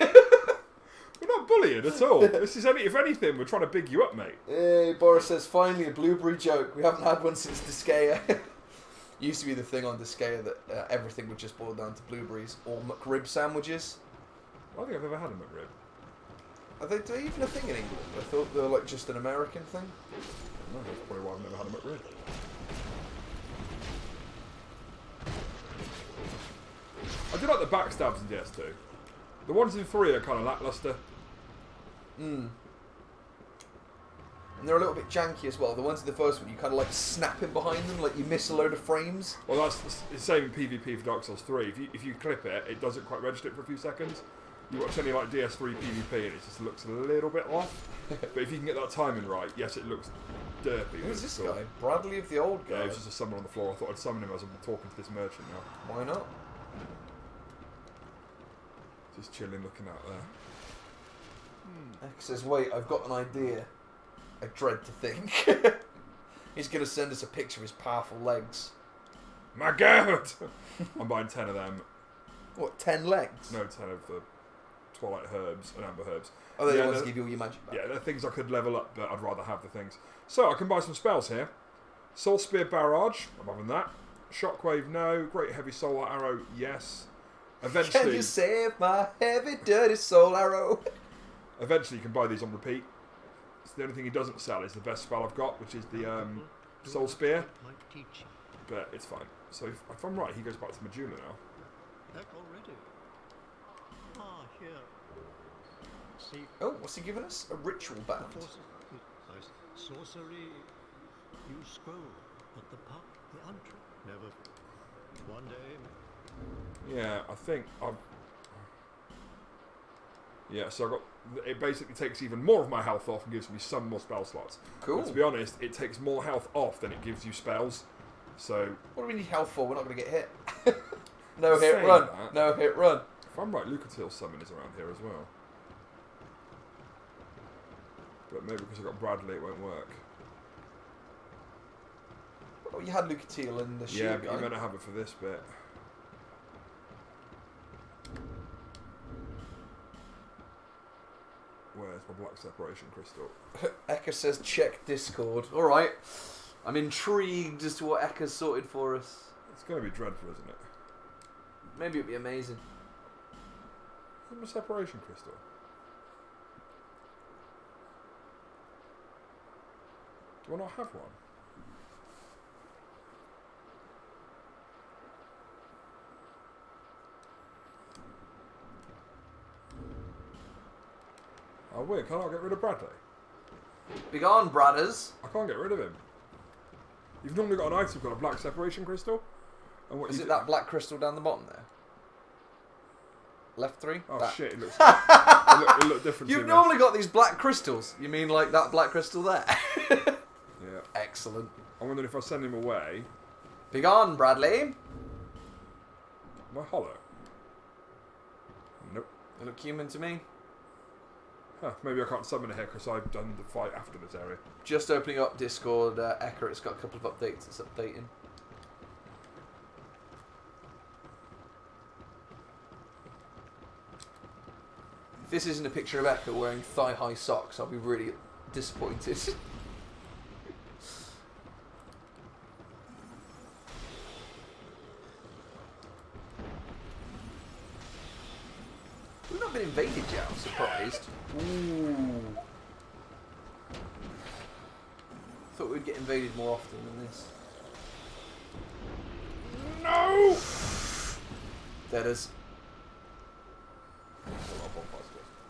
We're not not bullying at all. This is if anything, we're trying to big you up, mate. Hey, Boris says, finally a blueberry joke. We haven't had one since Disgaea. Used to be the thing on Disgaea that everything would just boil down to blueberries or McRib sandwiches. I don't think I've ever had a McRib. Are they even a thing in England? I thought they were like just an American thing. No, that's probably why I've never had a McRib. I do like the backstabs in DS2. The ones in 3 are kind of lackluster. And they're a little bit janky as well. The ones in the first one, you kind of like snap in behind them, like you miss a load of frames. Well, that's the same in PvP for Dark Souls 3. If you clip it, it doesn't quite register it for a few seconds. You watch any like DS3 PvP and it just looks a little bit off. But if you can get that timing right, yes, it looks derpy. Who's this guy? Bradley of the Old Guard? Yeah, he was just someone on the floor. I thought I'd summon him as I'm talking to this merchant now. Why not? Just chilling, looking out there. X says, wait, I've got an idea. I dread to think. He's going to send us a picture of his powerful legs. My God! I'm buying 10 of them. What, 10 legs? No, 10 of the Twilight herbs and Amber herbs. Oh, they're the ones that give you all your magic back. Yeah, they're things I could level up, but I'd rather have the things. So, I can buy some spells here. Soul Spear Barrage, I'm having that. Shockwave, no. Great Heavy Solar Arrow, yes. Eventually, Can you save my heavy, dirty soul arrow? Eventually, you can buy these on repeat. So the only thing he doesn't sell is the best spell I've got, which is the Soul Spear. But it's fine. So if I'm right, he goes back to Majula now. Back already. Ah, here. See, Oh, what's he giving us? A ritual band. sorcery, you scroll, but the pop, the untrue. Never. One day. Yeah, I think I've... Yeah, so I got... It basically takes even more of my health off and gives me some more spell slots. Cool. But to be honest, it takes more health off than it gives you spells. So... What do we need health for? We're not going to get hit. No hit, Saying run. that- No hit, run. If I'm right, Lucatil's summon is around here as well. But maybe because I got Bradley, it won't work. Oh, you had Lucatil and the shield Yeah, but guy. you're meant to have it for this bit. Where's my black separation crystal? Eka says check Discord. Alright. I'm intrigued as to what Eka's sorted for us. It's going to be dreadful, isn't it? Maybe it'd be amazing. Where's my separation crystal? Do I not have one? Oh weird, can't I get rid of Bradley? Begone, brothers. I can't get rid of him. You've normally got an item called a black separation crystal. And what Is you it do- that black crystal down the bottom there? Left 3? Oh That. shit, it looks it look different You've to me. normally got these black crystals. You mean like that black crystal there? Yeah. Excellent. I'm wondering if I send him away. Begone, Bradley. Am I hollow? Nope. You look human to me. Huh, maybe I can't summon it here because I've done the fight after this area. Just opening up Discord, Eka, it's got a couple of updates it's updating. If this isn't a picture of Eka wearing thigh-high socks, I'll be really disappointed. We've not been invaded yet, I'm surprised. Ooh. Thought we'd get invaded more often than this. No! That is.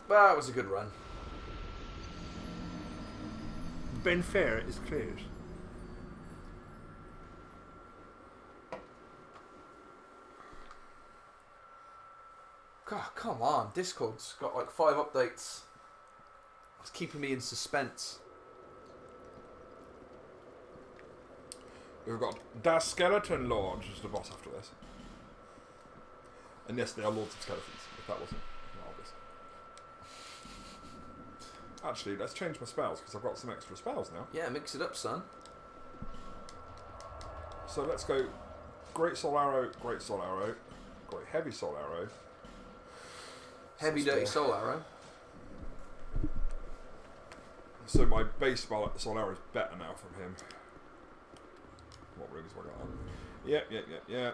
That was a good run. Ben Fair is cleared. God, come on. Discord's got like 5 updates. It's keeping me in suspense. We've got Das Skeleton Lord, which is the boss after this. And yes, they are Lords of Skeletons, if that wasn't obvious. Actually, let's change my spells, because I've got some extra spells now. Yeah, mix it up, son. So let's go Great Soul Arrow, Great Soul Arrow, Great Heavy Soul Arrow. Heavy Soul Dirty Spear. Soul Arrow. So my base soul arrow is better now from him. What rings have I got on? Yeah.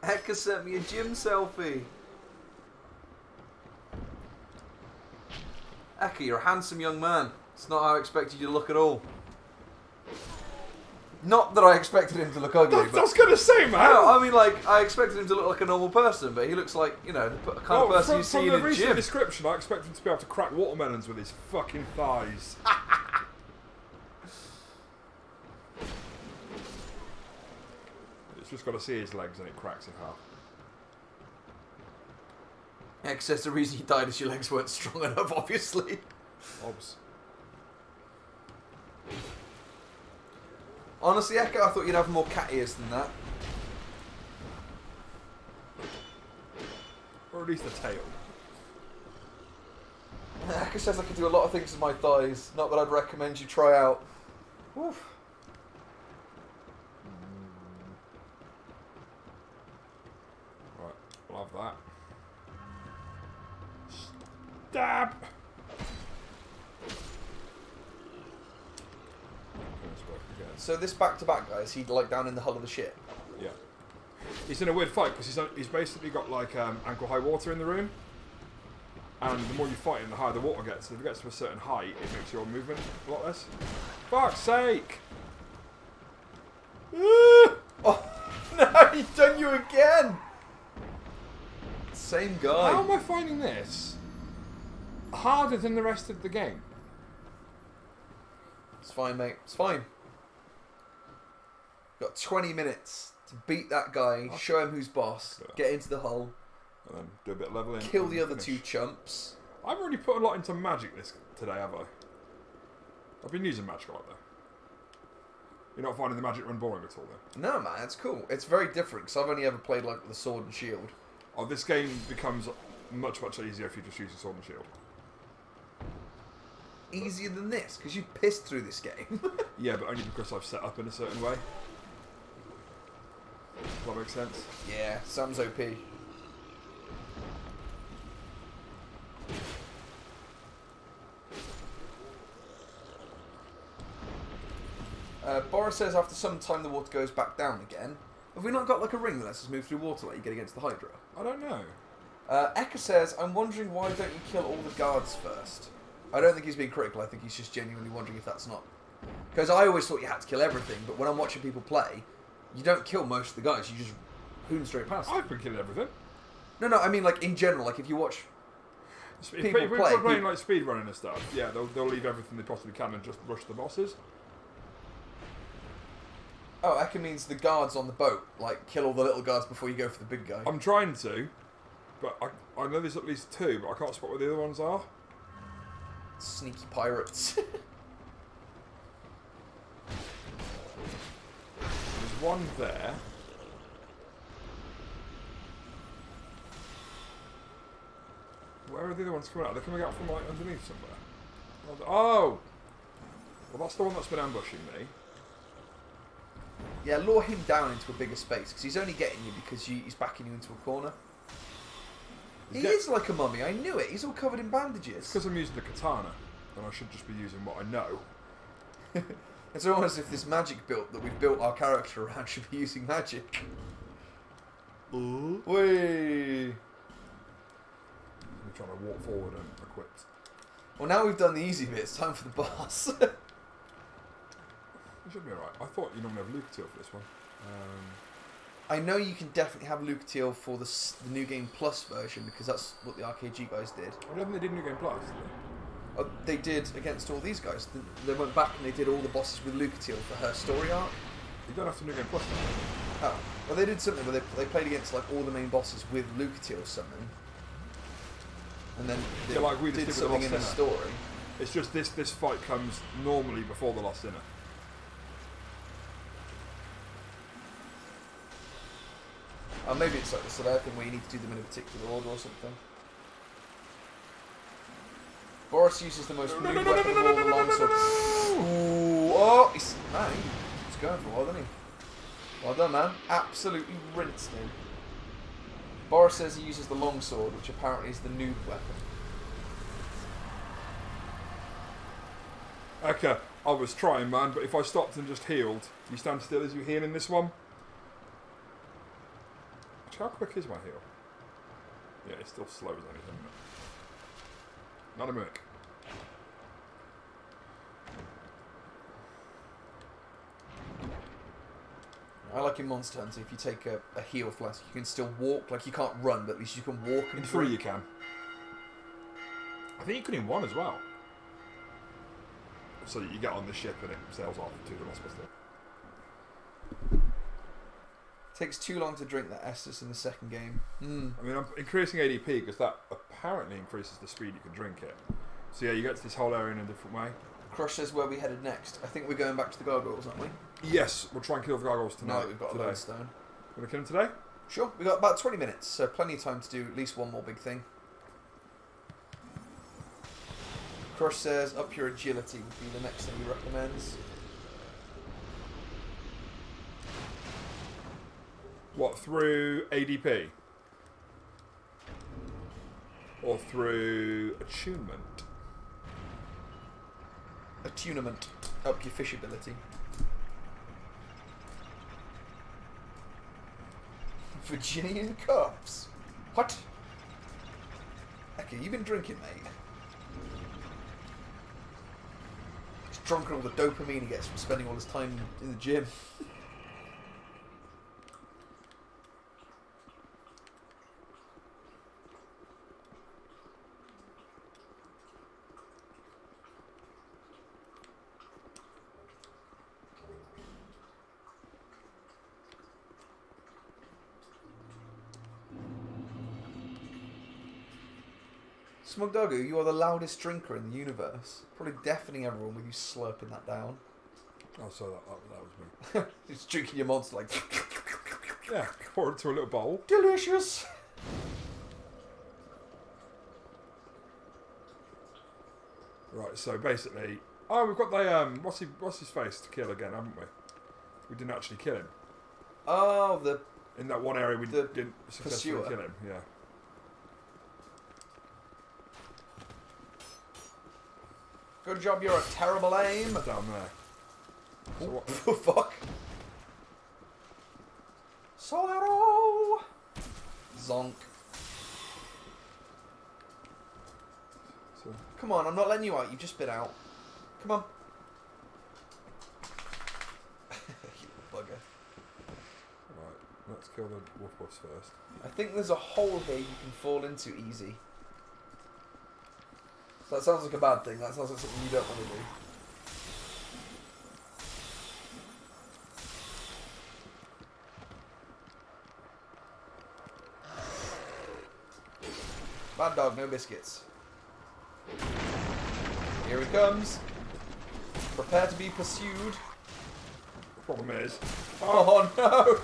Hecka sent me a gym selfie. Hecka, you're a handsome young man. It's not how I expected you to look at all. Not that I expected him to look ugly. I was going to say, man. No, I mean, like, I expected him to look like a normal person, but he looks like, you know, the kind of person you see in a From the recent gym. description, I expect him to be able to crack watermelons with his fucking thighs. It's just got to see his legs and it cracks in half. Heck says the reason you died is your legs weren't strong enough, obviously. Obs. Honestly, Eka, I thought you'd have more cat ears than that. Or at least a tail. Eka says I can do a lot of things with my thighs. Not that I'd recommend you try out. Oof. Right, we'll have that. Stab! So this back-to-back guy, is he like down in the hull of the ship? Yeah. He's in a weird fight because he's basically got like ankle-high water in the room. And the more you fight him, the higher the water gets. So if it gets to a certain height, it makes your movement a lot less. Fuck's sake! Oh, no, he's done you again! Same guy. How am I finding this harder than the rest of the game? It's fine, mate. It's fine. Got 20 minutes to beat that guy, show him who's boss, get into the hull, And then do a bit of leveling. kill the other finish. two chumps. I haven't really put a lot into magic today, have I? I've been using magic a lot though. You're not finding the magic run boring at all then? No, man, it's cool. It's very different because I've only ever played like the sword and shield. Oh, this game becomes much easier if you just use the sword and shield. Easier than this because you pissed through this game. Yeah, but only because I've set up in a certain way. Does that make sense? Yeah, Sam's OP. Boris says after some time the water goes back down again. Have we not got like a ring that lets us move through water like you get against the Hydra? I don't know. Eka says, I'm wondering why don't you kill all the guards first? I don't think he's being critical, I think he's just genuinely wondering if that's not... Because I always thought you had to kill everything, but when I'm watching people play, you don't kill most of the guys, you just hoon straight past them. I've been killing everything. No, I mean like in general, like if you watch... If People we're play, playing like speedrunning and stuff, yeah, they'll leave everything they possibly can and just rush the bosses. Oh, Eka means the guards on the boat, like kill all the little guards before you go for the big guy. I'm trying to, but I know there's at least two, but I can't spot where the other ones are. Sneaky pirates. There's one there. Where are the other ones coming out? Are they coming out from like underneath somewhere? Oh! Well, that's the one that's been ambushing me. Yeah, lure him down into a bigger space, because he's only getting you because he's backing you into a corner. He is like a mummy, I knew it. He's all covered in bandages. It's because I'm using the katana, and I should just be using what I know. It's almost as if this magic built that we've built our character around should be using magic. Ooh. Whee! I'm trying to walk forward and equipped. Well, now we've done the easy bit, it's time for the boss. It should be alright. I thought you normally have Lucatiel for this one. I know you can definitely have Lucatiel for the New Game Plus version, because that's what the RKG guys did. I don't think they did New Game Plus, did they? They did against all these guys. They went back and they did all the bosses with Lucatiel for her story arc. You don't have to New Game Plus. Oh, well they did something where they played against like all the main bosses with Lucatiel something. And then they like we just did did with the something in a Lost Sinner. story. It's just this fight comes normally before the Lost Sinner. Or maybe it's like the Slayer thing where you need to do them in a particular order or something. Boris uses the most new weapon of all, the longsword. Ooh, oh, man, he's going for a while, didn't he? Well done, man. Absolutely rinsed him. Boris says he uses the longsword, which apparently is the noob weapon. Okay, I was trying, man, but if I stopped and just healed, do you stand still as you heal in this one? Actually, how quick is my heal? Yeah, it's still slow as anything, isn't it? Not a merc. I like in Monster Hunter, if you take a heal flask, you can still walk. Like, you can't run, but at least you can walk. In 3 you can. I think you can in 1 as well. So you get on the ship and it sails off to the hospital. Takes too long to drink that Estus in the second game. I mean, I'm increasing ADP because that apparently increases the speed you can drink it. So yeah, you get to this whole area in a different way. Crush says where we headed next. I think we're going back to the gargoyles, aren't we? Yes, we'll try and kill the gargoyles tonight. No, we've got a lodestone. We're going to kill them today? Sure, we've got about 20 minutes, so plenty of time to do at least one more big thing. Crush says up your agility would be the next thing he recommends. What, through ADP? Or through attunement? Attunement. Up your fish ability. Virginian cups? What? Okay, you've been drinking, mate. He's drunk on all the dopamine he gets from spending all his time in the gym. Smug Doggo, you are the loudest drinker in the universe. Probably deafening everyone with you slurping that down. Oh, so that was me. Just drinking your monster like... Yeah, pour it into a little bowl. Delicious! Right, so basically... Oh, we've got the, what's his face to kill again, haven't we? We didn't actually kill him. Oh, the... In that one area we didn't successfully pursuer. kill him, yeah. Good job, you're a terrible aim. Down there. So what? Fuck. Solero! Zonk. So, Come on, I'm not letting you out. You've just been out. Come on. You bugger. right, let's kill the wolf boss first. I think there's a hole here you can fall into easy. So that sounds like a bad thing. That sounds like something you don't want to do. Bad dog, no biscuits. Here he comes. Prepare to be pursued. The problem is... Oh no!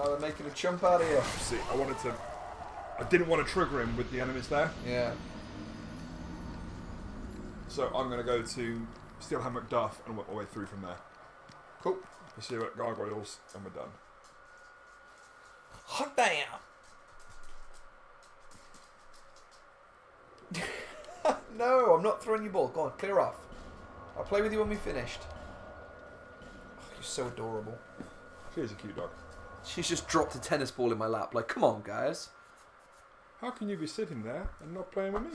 They're making a chump out of here. See, I didn't want to trigger him with the enemies there. Yeah. So I'm going to go to Steelhand Macduff and work my way through from there. Cool. Pursue at gargoyles and we're done. Hot damn! No, I'm not throwing you ball. Go on, clear off. I'll play with you when we finished. Oh, you're so adorable. She's a cute dog. She's just dropped a tennis ball in my lap. Like, come on, guys. How can you be sitting there and not playing with me?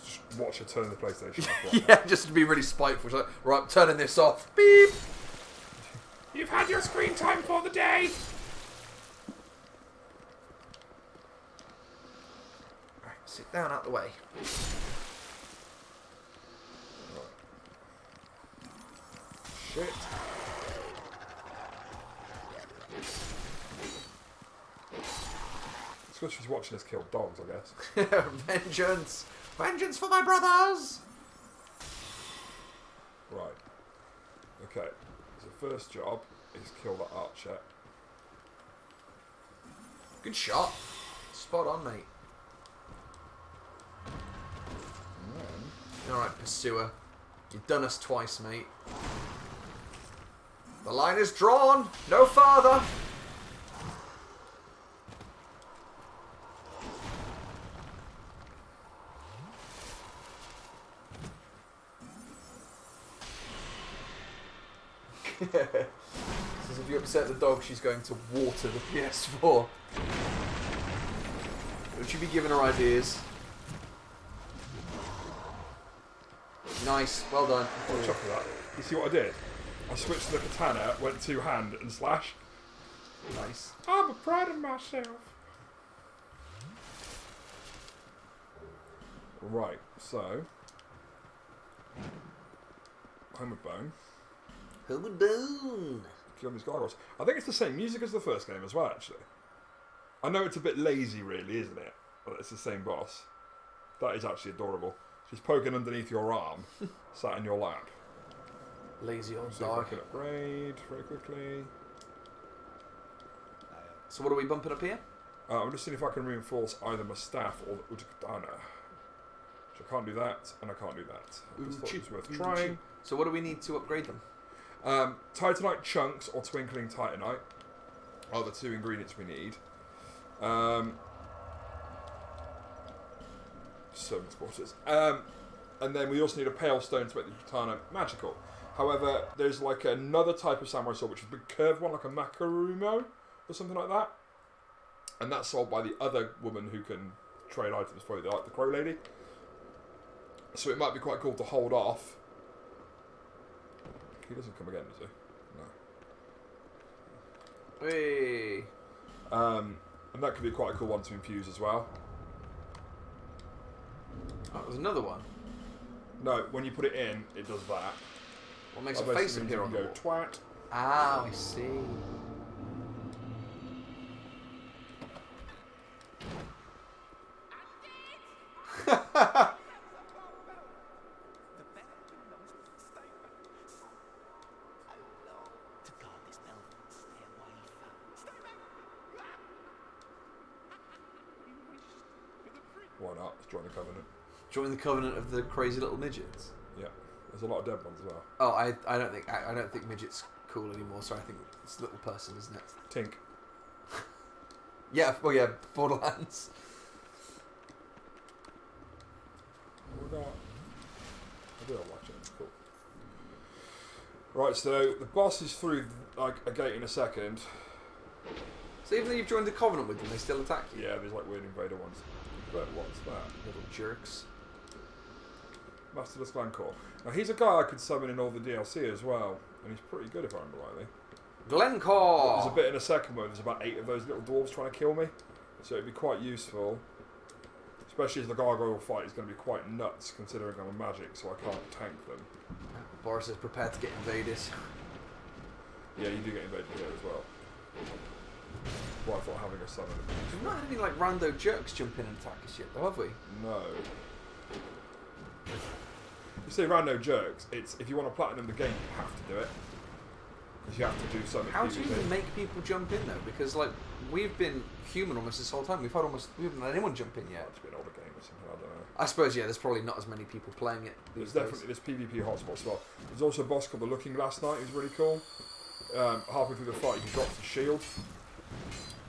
Just watch her turn the PlayStation off. Right Yeah, just to be really spiteful. She's like, right, I'm turning this off. Beep! You've had your screen time for the day! Right, sit down out the way. Shit. It's because she's watching us kill dogs, I guess. Vengeance! Vengeance for my brothers! Right. Okay. So the first job is kill that archer. Good shot. Spot on, mate. And then... Alright, pursuer. You've done us twice, mate. The line is drawn. No further. Says if you upset the dog, she's going to water the PS4. Don't you be giving her ideas. Nice, well done. Watch out for that. You see what I did? I switched to the katana, went two-hand and slash. Nice. I'm proud of myself. Right, so Home of Bone. Home and Bone. Kill these gargoyles. I think it's the same music as the first game as well, actually. I know it's a bit lazy, really, isn't it? But it's the same boss. That is actually adorable. She's poking underneath your arm, sat in your lap. Lazy old See if I dog. can upgrade very quickly. So what are we bumping up here? I'm just seeing if I can reinforce either my staff or the Utakatana. So I can't do that, and I can't do that. I just thought it was worth trying. So what do we need to upgrade them? Titanite chunks or twinkling titanite are the two ingredients we need. Servant quarters. And then we also need a pale stone to make the katana magical. However, there's like another type of samurai sword, which is a big curved one, like a makarumo or something like that. And that's sold by the other woman who can trade items for you, like the crow lady. So it might be quite cool to hold off. He doesn't come again, does he? No. Hey. And that could be quite a cool one to infuse as well. Oh, there's another one. No, when you put it in, it does that. What makes a That face basically appear means on you the can wall? go twat. Ah, I see. Why not? Let's join the Covenant. Join the covenant of the crazy little midgets. Yeah. There's a lot of dead ones as well. Oh, I don't think midget's cool anymore. So I think it's little person, isn't it? Tink. Yeah. Well, yeah. Borderlands. What we got? I do watch it. It's cool. Right, so the boss is through like a gate in a second. So even though you've joined the covenant with them, they still attack you. Yeah, there's like weird invader ones. But what's that? Little jerks. Masterless Glencore. Now he's a guy I could summon in all the DLC as well, and he's pretty good if I remember rightly. Glencore. There's a bit in a second where there's about 8 of those little dwarves trying to kill me, so it'd be quite useful. Especially as the gargoyle fight is going to be quite nuts, considering I'm a magic, so I can't tank them. Boris is prepared to get invaded. Yeah, you do get invaded here as well. Well, I thought having a summon. We've not had any like rando jerks jump in and attack us yet, though, have we? No. You say rando jerks, it's if you want to platinum the game, you have to do it. Because you have to do something. How do you even make people jump in though? Because like we've been human almost this whole time. We haven't had anyone jump in yet. It's been an older game or something, I don't know. I suppose yeah. There's probably not as many people playing it. There's These definitely this PvP hotspot as well. There's also a boss called the Looking Glass Knight, who's really cool. Halfway through the fight, you drop the shield,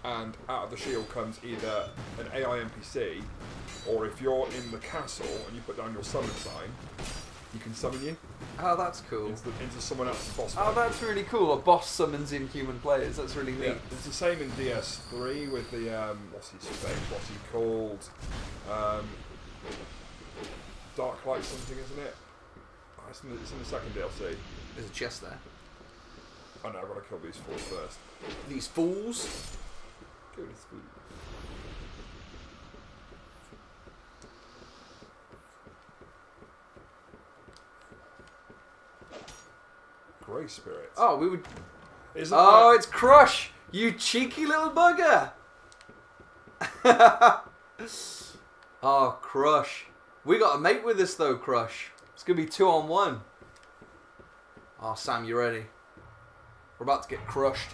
and out of the shield comes either an AI NPC, or if you're in the castle and you put down your summon sign, you can summon you Oh, that's cool. into someone else's boss Oh, fight. that's really cool. A boss summons in human players. That's really neat. Yeah, it's the same in DS3 with the what's he called? Dark Light something, isn't it? Oh, it's in the second DLC. There's a chest there. Oh no, I've got to kill these four first. These fools. Kill these fools. Grey spirits. Oh, we would. Isn't Oh, that... it's Crush! You cheeky little bugger! Oh, Crush. We got a mate with us though, Crush. It's gonna be 2-on-1. Oh, Sam, you ready? We're about to get crushed.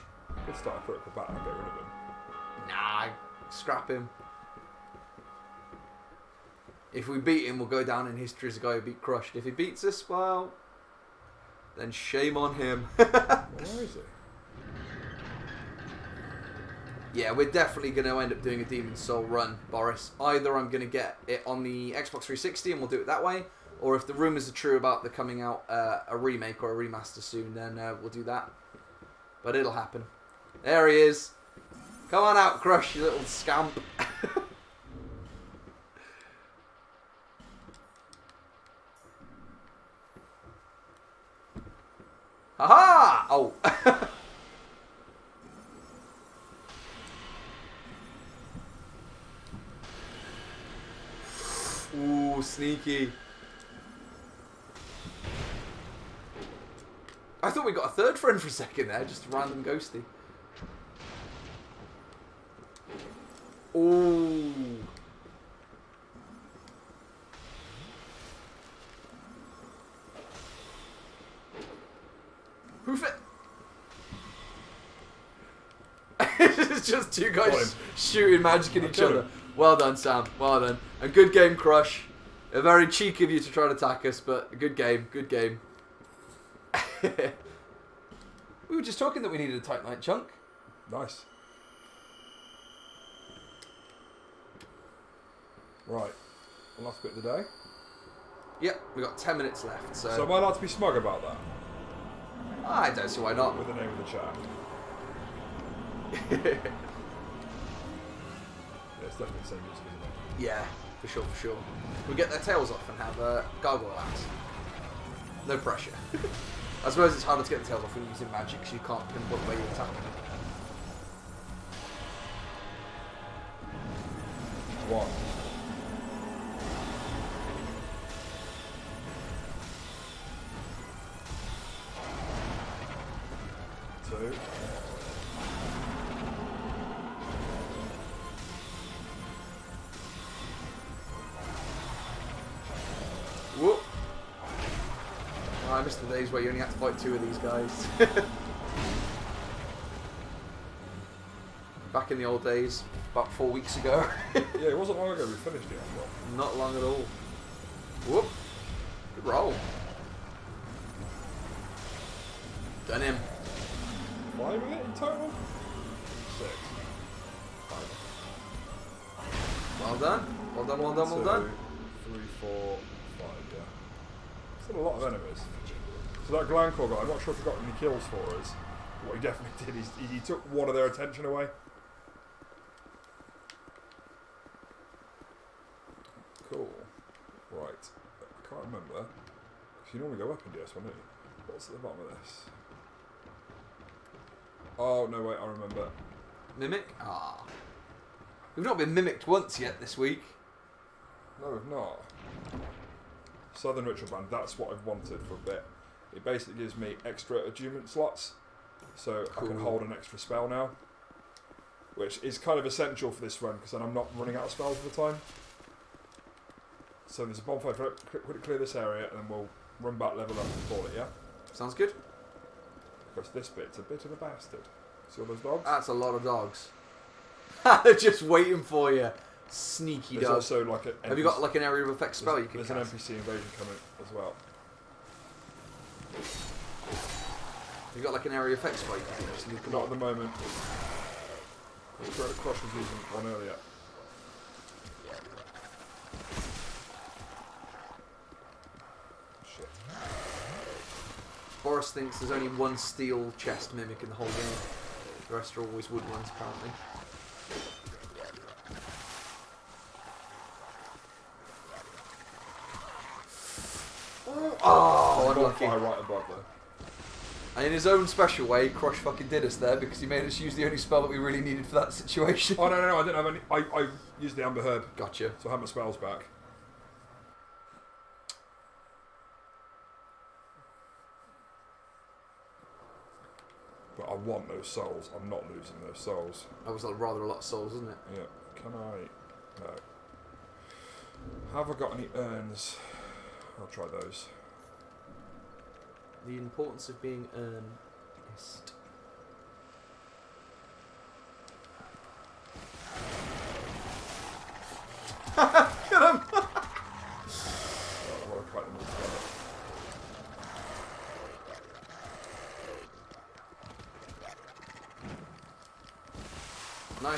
Could start a critical battle and get rid of him. Nah, scrap him. If we beat him, we'll go down in history as a guy who beat Crush. If he beats us, well, then shame on him. Where is he? Yeah, we're definitely going to end up doing a Demon's Soul run, Boris. Either I'm going to get it on the Xbox 360 and we'll do it that way, or if the rumours are true about the coming out a remake or a remaster soon, then we'll do that. But it'll happen. There he is. Come on out, Crush, you little scamp. Haha! Oh. Ooh, sneaky. I thought we got a third friend for a second there, just a random ghosty. Ooh. Who fit? It's just two guys shooting magic at each other. Well done, Sam. Well done. A good game, Crush. A very cheeky of you to try and attack us, but a good game. Good game. We were just talking that we needed a Titanite chunk. Nice. Right. The last bit of the day. Yep, we got 10 minutes left. So am I allowed to be smug about that? I don't see why not. With the name of the chat. Yeah, it's definitely the same music, isn't it? Yeah, for sure, for sure. We get their tails off and have a gargoyle axe. No pressure. I suppose it's harder to get the tails off when you're using magic because you can't pinpoint where you're attacking. One. Two. Whoop. Oh, I missed the days where you only had to fight two of these guys. Back in the old days, about 4 weeks ago. Yeah, it wasn't long ago we finished it. I thought. Not long at all. Whoop. Good roll. Done him. 5 of it in total? 6. Well done. Well done, well done, well done. 3, 4, 5, yeah. Still a lot of enemies. So that Glancore guy, I'm not sure if he got any kills for us. What he definitely did is he took one of their attention away. Cool. Right. I can't remember. Because you normally go up in DS1, don't you? What's at the bottom of this? Oh, no, wait, I remember. Mimic? Ah. We've not been mimicked once yet this week. No, we've not. Southern Ritual Band, that's what I've wanted for a bit. It basically gives me extra attunement slots. So Cool. I can hold an extra spell now. Which is kind of essential for this run, because then I'm not running out of spells all the time. So there's a bonfire, clear this area, and then we'll run back, level up, and call it, yeah? Sounds good. Because this bit's a bit of a bastard. See all those dogs? That's a lot of dogs. They're just waiting for you. Sneaky There's dogs. also like Have you got like an area of effect spell you can There's cast? an NPC invasion coming as well. You got like an area effect spell you can do, just nuke them Not all. at the moment. Crush was using one earlier. Shit. Boris thinks there's only one steel chest mimic in the whole game. The rest are always wood ones, apparently. Oh, unlucky. Bonfire right above there. And in his own special way, Crush fucking did us there because he made us use the only spell that we really needed for that situation. Oh no, I didn't have any. I used the Amber Herb, Gotcha. so I have my spells back. But I want those souls. I'm not losing those souls. That was rather a lot of souls, wasn't it? Yeah. Can I? No. Have I got any urns? I'll try those. The importance of being earnest. Get him!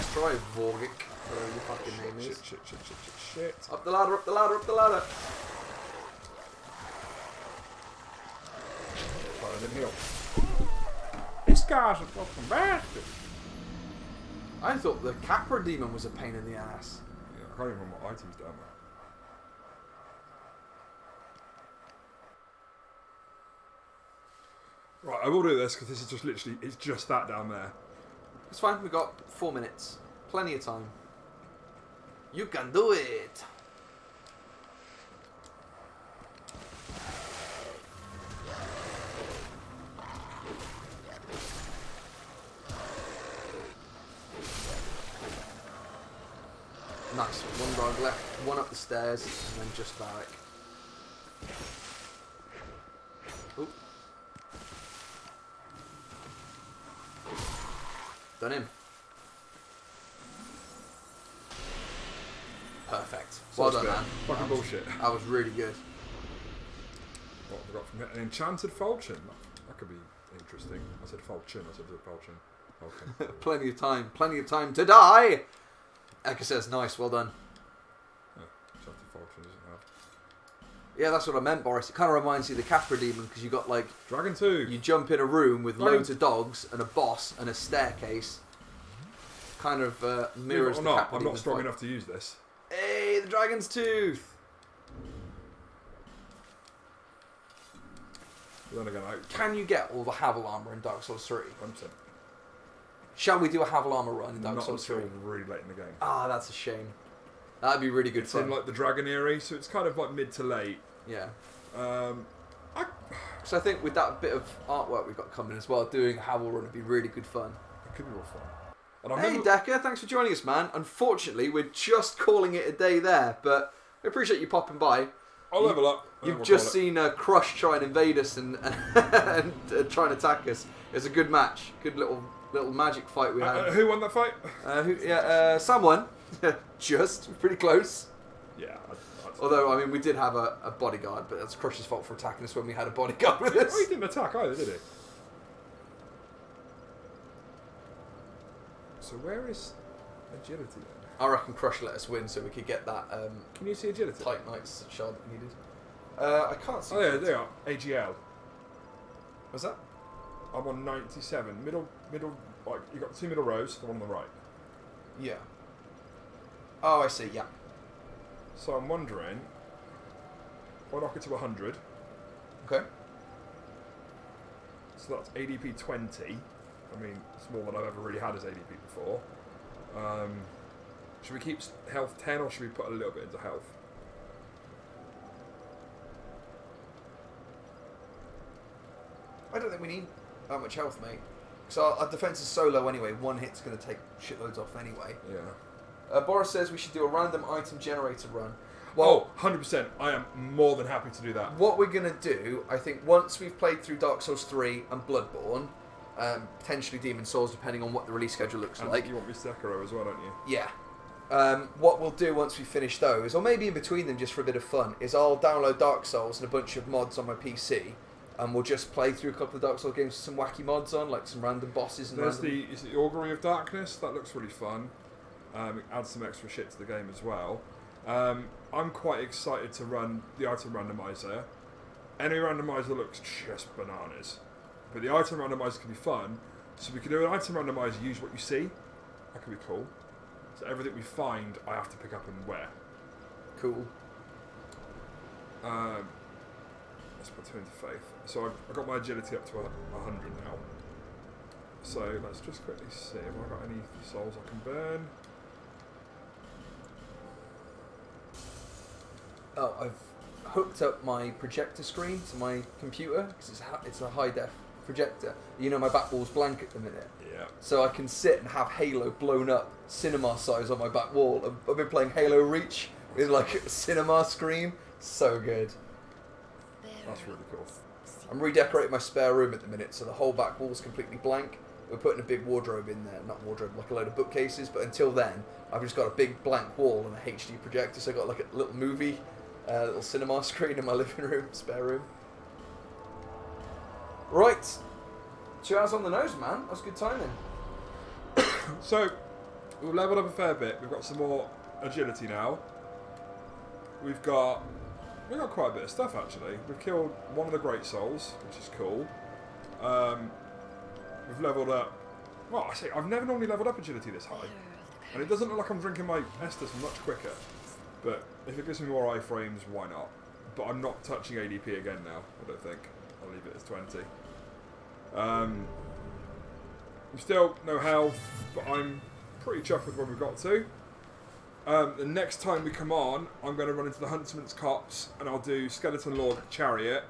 Nice try, Vorgic, whatever your fucking name is. Shit. Up the ladder, up the ladder, up the ladder. Oh, I didn't heal. This guy's a fucking bastard. I thought the Capra Demon was a pain in the ass. Yeah, I can't even remember what items down there. Right, I will do this because this is just literally, it's just that down there. It's fine, we've got 4 minutes. Plenty of time. You can do it! Nice. One guard left, one up the stairs, and then just Varric. Oop. Done him. Perfect. Well done, man. Fucking bullshit. That was really good. What have we got from here? An enchanted falchion. That could be interesting. I said falchion, I said falchion. Okay. Plenty of time to die! Eka says, nice, well done. Oh, enchanted falchion doesn't have. Yeah, that's what I meant, Boris. It kind of reminds you of the Capra Demon, because you got like... Dragon 2! You jump in a room with Dragon. loads of dogs, and a boss, and a staircase. Kind of mirrors the Capra I'm Demon not strong fight. enough to use this. Hey, the Dragon's Tooth! But then again, Can you get all the Havel armor in Dark Souls 3? 100%. Shall we do a Havel armor run in Dark Not Souls 3? until really late in the game. Ah, that's a shame. That'd be really good It's fun. in like the Dragon era, so it's kind of like mid to late. Yeah. I So I think with that bit of artwork we've got coming as well, doing a Havel run would be really good fun. It could be real fun. And I Hey remember, Decker, thanks for joining us, man. Unfortunately, we're just calling it a day there, but we appreciate you popping by. I'll level up. and then You've we'll just call it. seen Crush try and invade us and try and attack us. It was a good match, good little magic fight we had. Who won that fight? Someone, just pretty close. Yeah. Although I mean, we did have a bodyguard, but that's Crush's fault for attacking us when we had a bodyguard with us. Oh, he didn't attack either, did he? So where is agility then? I reckon Crush let us win so we could get that Can you see agility? Tight Knights shard that we needed. I can't see. Oh yeah, agility. they are. AGL. What's that? I'm on 97. Middle. Like you got the 2 middle rows, the one on the right. Yeah. Oh, I see. Yeah. So I'm wondering, if I knock it to 100, Okay. so that's ADP 20. I mean, it's more than I've ever really had as ADP before. Should we keep health 10 or should we put a little bit into health? I don't think we need that much health, mate. Because our defense is so low anyway. One hit's going to take shitloads off anyway. Yeah. Boris says we should do a random item generator run. Well, 100%. I am more than happy to do that. What we're going to do, I think, once we've played through Dark Souls 3 and Bloodborne, potentially Demon Souls, depending on what the release schedule looks And like. you want me Sekiro as well, don't you? Yeah. What we'll do once we finish those, or maybe in between them just for a bit of fun, is I'll download Dark Souls and a bunch of mods on my PC, and we'll just play through a couple of Dark Souls games with some wacky mods on, like some random bosses and There's random... is the Augury of Darkness. That looks really fun. It adds some extra shit to the game as well. I'm quite excited to run the item randomizer. Enemy randomizer looks just bananas, but the item randomizer can be fun. So we can do an item randomizer, use what you see. That could be cool. So everything we find, I have to pick up and wear. Cool. Let's put 2 into faith. So I've got my agility up to 100 now. So let's just quickly see if I've got any souls I can burn. Oh, I've hooked up my projector screen to my computer, because it's a high-def projector. You know, my back wall's blank at the minute. Yeah. So I can sit and have Halo blown up cinema size on my back wall. I've been playing Halo Reach with like a cinema screen. So good. That's really cool. I'm redecorating my spare room at the minute, so the whole back wall's completely blank. We're putting a big wardrobe in there, not wardrobe, like a load of bookcases, but until then, I've just got a big blank wall and a HD projector, so I've got like a little movie, little cinema screen in my living room, spare room. Right. 2 hours on the nose, man. That's good timing. So, we've leveled up a fair bit. We've got some more agility now. We've got quite a bit of stuff actually. We've killed one of the Great Souls, which is cool. We've leveled up. Well, I say I've never normally leveled up agility this high, and it doesn't look like I'm drinking my Estus much quicker. But if it gives me more iframes, why not? But I'm not touching ADP again now. I don't think. I'll leave it as 20. Still no health, but I'm pretty chuffed with where we've got to. The next time we come on, I'm going to run into the Huntsman's Copse, and I'll do Skeleton Lord Chariot,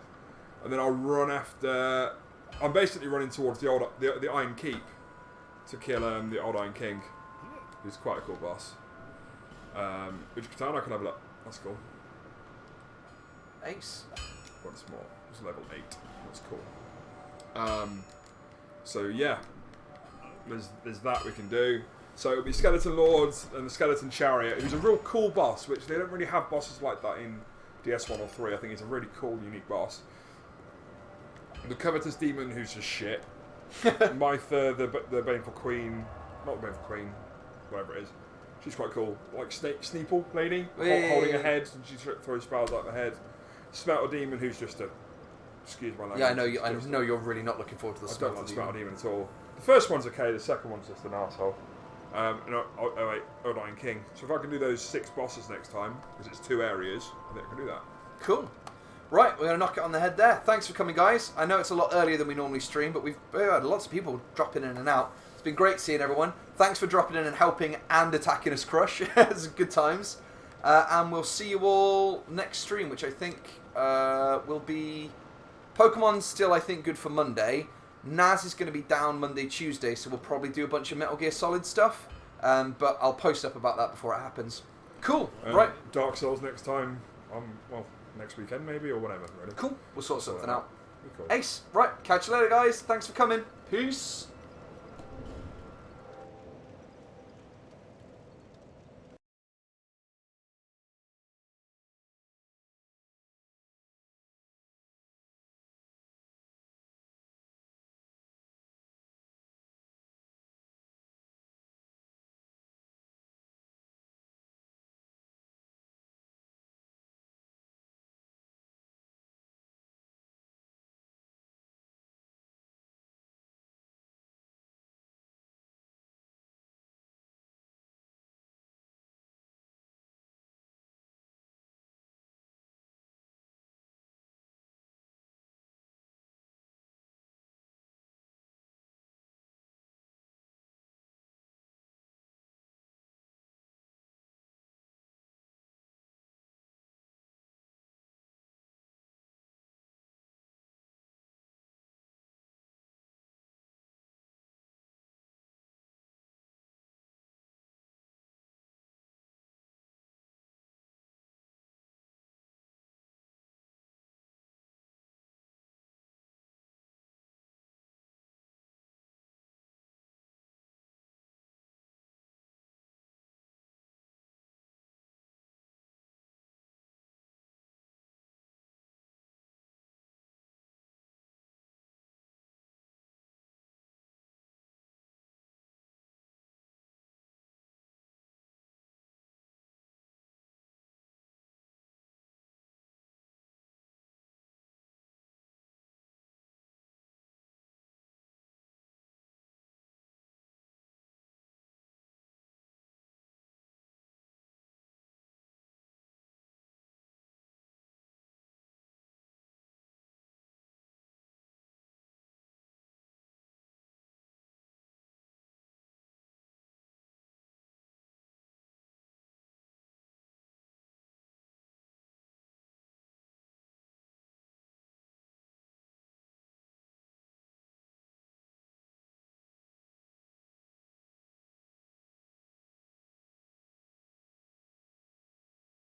and then I'll run after. I'm basically running towards the Iron Keep to kill the old Iron King, who's quite a cool boss. Which katana I can level up. That's cool. Ace. Once more. It's level 8. That's cool. So yeah, there's that we can do. So it'll be Skeleton Lords and the Skeleton Chariot, who's a real cool boss, which they don't really have bosses like that in DS1 or 3. I think he's a really cool, unique boss. The Covetous Demon, who's just shit. Mytha, the Baneful Queen, not the Baneful Queen, whatever it is. She's quite cool. Like Sneeple lady, holding a head, and she throws spells out of her head. Smelter Demon, who's just a... Excuse my language. Yeah, I know you're really not looking forward to the I don't Smelter like the Demon. Smelter Demon at all. The first one's okay, the second one's just an arsehole. Old Iron King. So if I can do those 6 bosses next time, because it's 2 areas, I think I can do that. Cool. Right, we're going to knock it on the head there. Thanks for coming, guys. I know it's a lot earlier than we normally stream, but we've had lots of people dropping in and out. It's been great seeing everyone. Thanks for dropping in and helping and attacking us, Crush. It's good times. And we'll see you all next stream, which I think will be... Pokemon's still, I think, good for Monday. Naz is going to be down Monday, Tuesday, so we'll probably do a bunch of Metal Gear Solid stuff. But I'll post up about that before it happens. Cool. Right. Dark Souls next time. Well, next weekend maybe, or whatever. Really. Cool. We'll sort something out. Cool. Ace. Right. Catch you later, guys. Thanks for coming. Peace.